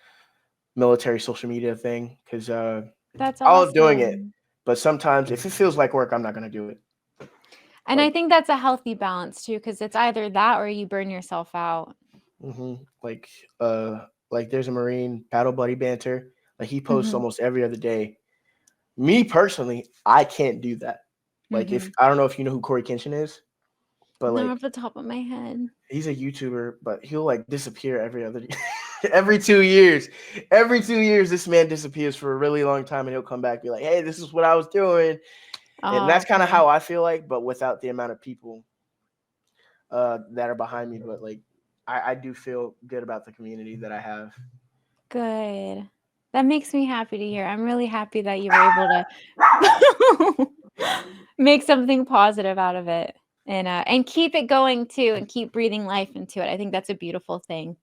military social media thing because That's I love doing it, awesome. but sometimes if it feels like work, I'm not gonna do it. And I Like, think that's a healthy balance too, because it's either that or you burn yourself out. hmm like there's a Marine Battle Buddy Banter. Like he posts Mhm. almost every other day. Me personally, I can't do that. Like if Mhm. I don't know if you know who Corey Kenshin is, but Not like off the top of my head. he's a YouTuber, but he'll like disappear every other every 2 years. Every 2 years, this man disappears for a really long time, and he'll come back and be like, "Hey, this is what I was doing," and Oh, that's kind of okay. how I feel like, but without the amount of people that are behind me. But like, I do feel good about the community that I have. Good. That makes me happy to hear. I'm really happy that you were able to make something positive out of it and keep it going too and keep breathing life into it. I think that's a beautiful thing.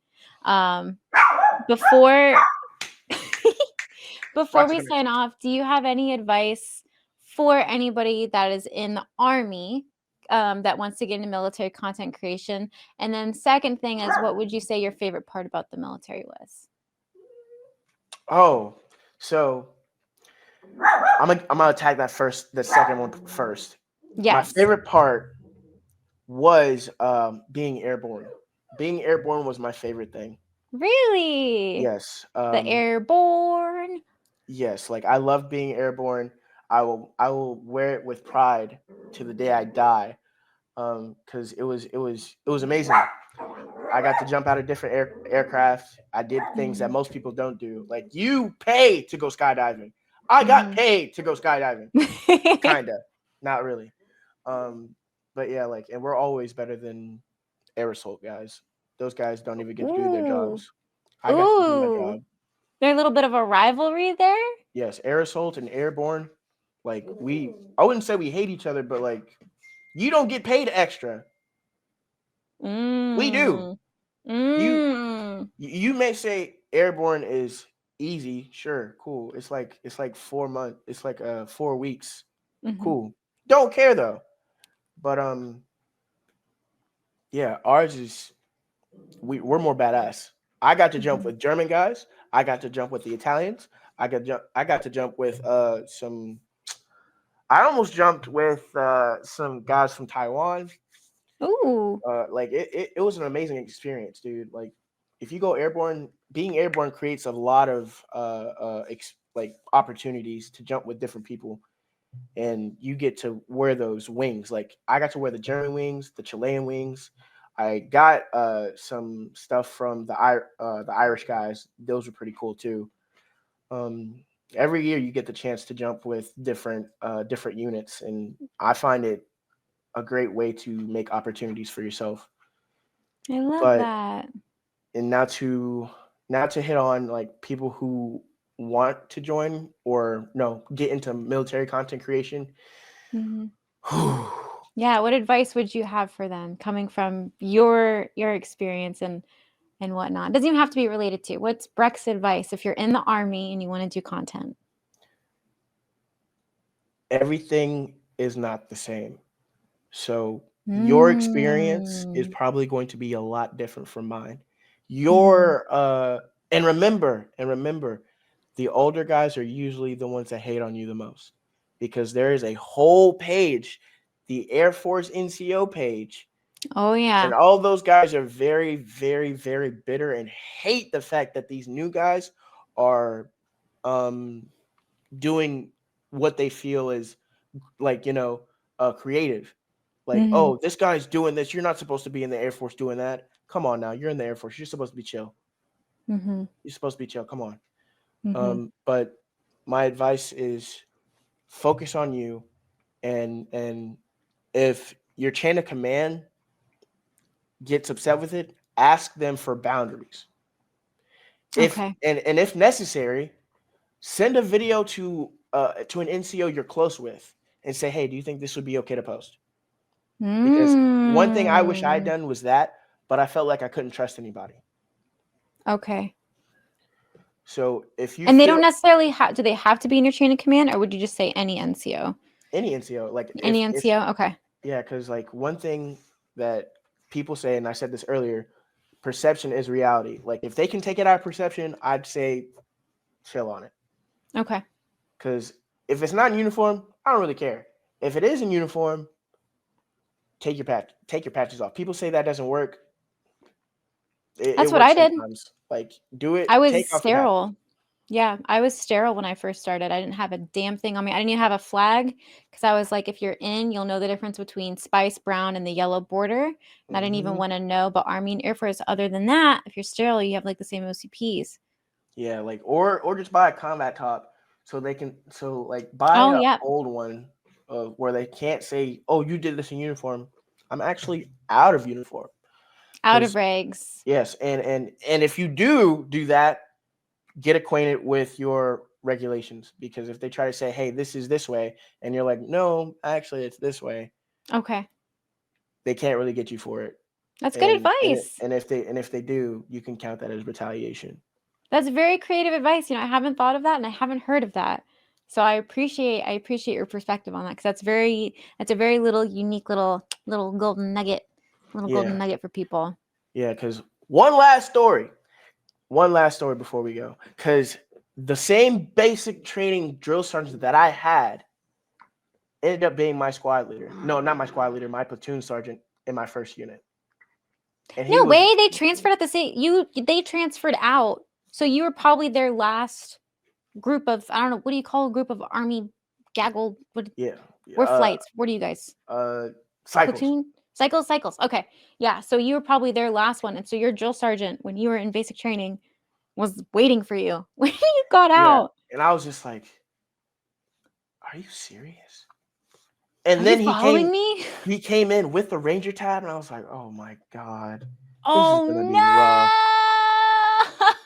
Um, before before Roxy, we come here. sign off, do you have any advice for anybody that is in the army that wants to get into military content creation? And then second thing is, what would you say your favorite part about the military was? Oh, so I'm gonna attack the second one first. My Yes. favorite part was being airborne. Being airborne was my favorite thing. Really? Yes. The airborne? Yes, like I love being airborne. I will wear it with pride to the day I die. Because it was amazing. I got to jump out of different aircraft. I did things that Mhm. most people don't do. Like you pay to go skydiving. I got Mhm. paid to go skydiving. Kinda, not really. Um, but yeah, like, and we're always better than air assault guys. Those guys don't even get to do their Ooh. jobs. I got to do my Ooh. job. There's a little bit of a rivalry there? Yes, air assault and airborne. Like I wouldn't say we hate each other, but like you don't get paid extra. We do. Mm. You Mm. you may say airborne is easy, sure, cool. It's like 4 months. It's like 4 weeks. Mhm. Cool. Don't care though. But yeah, ours is we're more badass. I got to jump Mhm. with German guys. I got to jump with the Italians. I got to jump with some I almost jumped with some guys from Taiwan. Ooh. Like it was an amazing experience, dude. Like if you go airborne, being airborne creates a lot of like opportunities to jump with different people, and you get to wear those wings. Like I got to wear the German wings, the Chilean wings. I got some stuff from the Irish guys. Those were pretty cool too. Every year you get the chance to jump with different units, and I find it a great way to make opportunities for yourself. I love But that. and now to hit on like people who want to join or no get into military content creation. Mhm. Yeah, what advice would you have for them coming from your experience and whatnot? Doesn't even have to be related to. What's Breck's advice if you're in the army and you want to do content? Everything is not the same. So your experience is Mm. probably going to be a lot different from mine. Mhm. Your and remember, the older guys are usually the ones that hate on you the most because there is a whole page, the Air Force NCO page, Oh and yeah. all those guys are very, very, very bitter and hate the fact that these new guys are um doing what they feel is like creative. Like, Mhm. oh, this guy's doing this, you're not supposed to be in the Air Force doing that. Come on now, you're in the Air Force, you're supposed to be chill. Mhm. You're supposed to be chill, come on. Mhm. But my advice is focus on you, and if your chain of command gets upset with it, ask them for boundaries. If Okay. and if necessary, send a video to an NCO you're close with and say, hey, do you think this would be okay to post? Because one thing I wish I had Mm. done was that, but I felt like I couldn't trust anybody. Okay. So if you And they feel don't necessarily have, do they have to be in your chain of command, or would you just say any NCO? any NCO, like Any if NCO? Okay. yeah, because like one thing that people say, and I said this earlier, perception is reality. Like if they can take it out of perception, I'd say chill on it. Okay. Because if it's not in uniform, I don't really care. If it is in uniform, take your patches off. People say that doesn't work. It That's what I works did. sometimes. Like, do it. I was Take off your patch. sterile. Yeah, I was sterile when I first started. I didn't have a damn thing on me. I didn't even have a flag because I was like, if you're in, you'll know the difference between spice brown and the yellow border. And I didn't even want to know about Army and Air Force. Other than that, if you're sterile, you have like the same OCPs. Yeah, like or just buy a combat top so they can like buy Oh, an yeah. old one where they can't say, "Oh, you did this in uniform." I'm actually out of uniform. Out of 'Cause regs. yes, and if you do that, get acquainted with your regulations, because if they try to say, "Hey, this is this way," and you're like, "No, actually it's this way," Okay. they can't really get you for it. That's good And advice. if they do, you can count that as retaliation. That's very creative advice. I haven't thought of that and I haven't heard of that. So I appreciate your perspective on that because that's a very little unique little golden nugget, golden nugget for people. Yeah, because one last story before we go, because the same basic training drill sergeant that I had ended up being my squad leader. No, not my squad leader, my platoon sergeant in my first unit. And he No was way, they transferred at the same they transferred out. So you were probably their last group of, I don't know, what do you call a group of Army gaggle? We're flights. What are you guys? cycles. Platoon? Cycles. Okay. Yeah. So you were probably their last one. And so your drill sergeant, when you were in basic training, was waiting for you when you got out. And I was just like, are you serious? And Are then you following me? he came in with the Ranger tab, and I was like, oh my God. Oh, this is gonna be rough.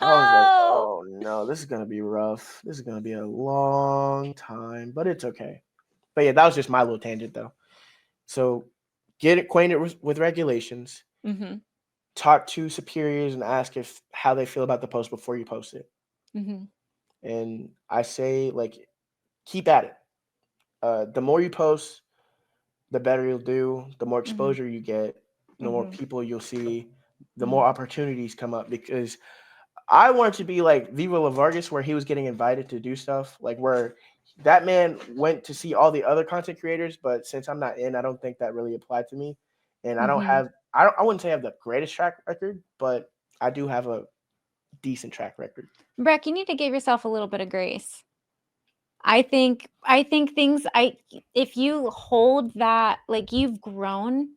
I was like, oh no, this is gonna be rough. This is gonna be a long time, but it's okay. But yeah, that was just my little tangent though. So get acquainted with regulations. Mm-hmm. Talk to superiors and ask how they feel about the post before you post it. Mm-hmm. And I say, like, keep at it. The more you post, the better you'll do. The more exposure you get, the more people you'll see, the more opportunities come up. Because I wanted to be like Viva La Vargas, where he was getting invited to do stuff, like where that man went to see all the other content creators. But since I'm not in, I don't think that really applied to me. And I wouldn't say I have the greatest track record, but I do have a decent track record. Breck, you need to give yourself a little bit of grace. I think things if you hold that, like, you've grown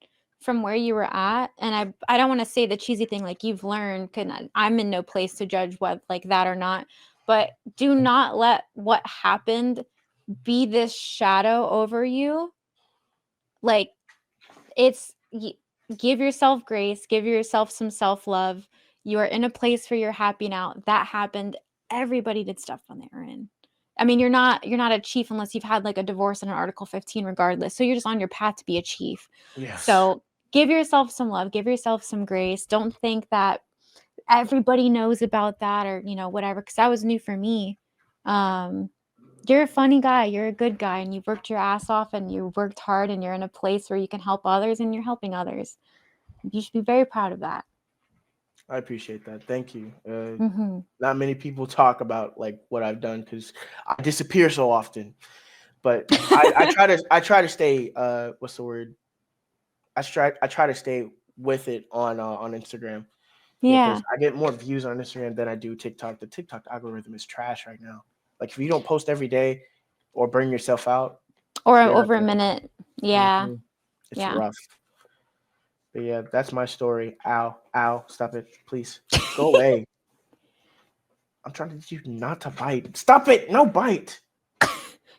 from where you were at, and I don't want to say the cheesy thing like you've learned, cuz I'm in no place to judge what like that or not, but do not let what happened be this shadow over you. Like, give yourself grace, give yourself some self-love. You are in a place where you're happy now. That happened. Everybody did stuff when they were in. I mean, you're not a chief unless you've had like a divorce and an Article 15 regardless. So you're just on your path to be a chief. Yes. So give yourself some love, give yourself some grace. Don't think that everybody knows about that or, whatever, because that was new for me. You're a funny guy, you're a good guy, and you've worked your ass off and you worked hard and you're in a place where you can help others and you're helping others. You should be very proud of that. I appreciate that. Thank you. Not many people talk about like what I've done because I disappear so often. But I try to stay. What's the word? I try to stay with it on Instagram. Yeah. Because I get more views on Instagram than I do TikTok. The TikTok algorithm is trash right now. Like if you don't post every day or bring yourself out, or over a minute, yeah, it's rough. But yeah, that's my story. Ow, stop it, please. Go away. I'm trying to teach you not to bite. Stop it, no bite.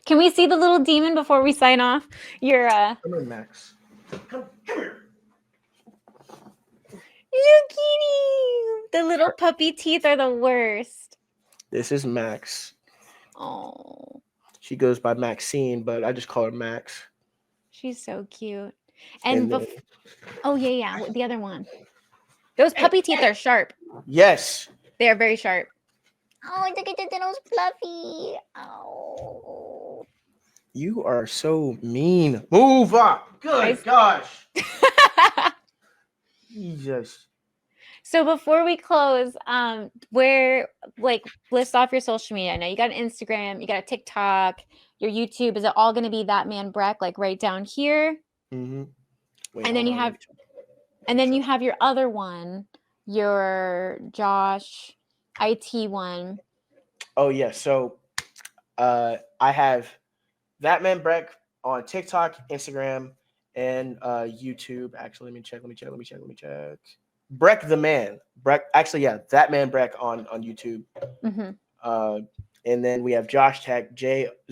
Can we see the little demon before we sign off? You're Come here, Max. Come here. You kitty. The little puppy teeth are the worst. This is Max. Oh. She goes by Maxine, but I just call her Max. She's so cute. And oh yeah, the other one. Those puppy teeth are sharp. Yes. They are very sharp. Oh, look at the nose fluffy. Oh. You are so mean. Move up. Good gosh. Jesus. So before we close, where like list off your social media. I know you got an Instagram, you got a TikTok, your YouTube. Is it all going to be that man Breck, like right down here? Mm-hmm. Wait, And then hold you on. have, and then you have your other one, your Josh IT one. Oh yeah. So I have that man Breck on TikTok, Instagram, and YouTube. Actually, let me check. Breck the man. Breck. Actually, yeah, that man Breck on YouTube. Mm-hmm. Uh, and then we have Josh Tech J0SH_T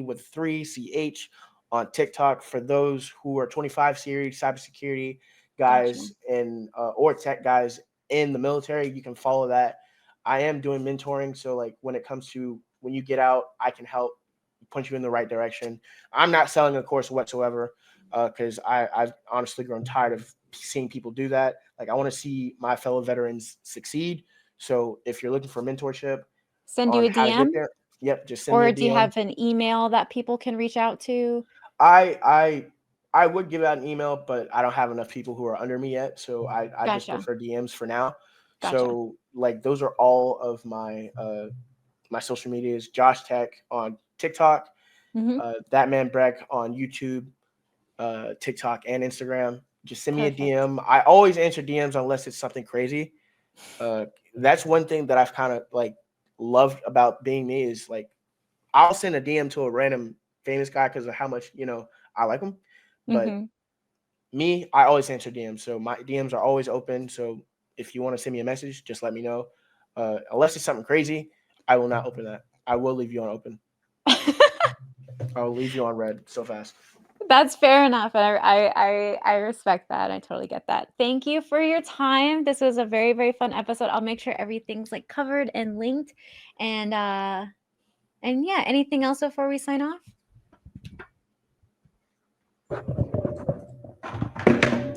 with 3CH on TikTok for those who are 25 series cybersecurity Gotcha. guys and or tech guys in the military. You can follow that. I am doing mentoring, so like when it comes to when you get out, I can help point you in the right direction. I'm not selling a course whatsoever because I've honestly grown tired of seeing people do that. Like I want to see my fellow veterans succeed. So if you're looking for mentorship Send you on a how to get DM, there, yep, just send me a or do you DM. have an email that people can reach out to? I I I would give out an email, but I don't have enough people who are under me yet, so I just Gotcha. prefer DMs for now. Gotcha. So like those are all of my my social medias. Josh Tech on TikTok, Mm-hmm. that man Breck on YouTube, TikTok, and Instagram. Just send me a Perfect. DM. I always answer DMs unless it's something crazy. Uh, that's one thing that I've kind of like loved about being me is like I'll send a DM to a random famous guy because of how much I like him. But Mm-hmm. me, I always answer DMs, so my DMs are always open. So if you want to send me a message, just let me know. Unless it's something crazy, I will not open that. I will leave you on open. I'll leave you on red so fast. That's fair enough. And I respect that. I totally get that. Thank you for your time. This was a very, very fun episode. I'll make sure everything's like covered and linked. And yeah, anything else before we sign off?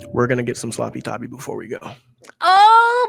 We're gonna get some sloppy toppy before we go. Oh,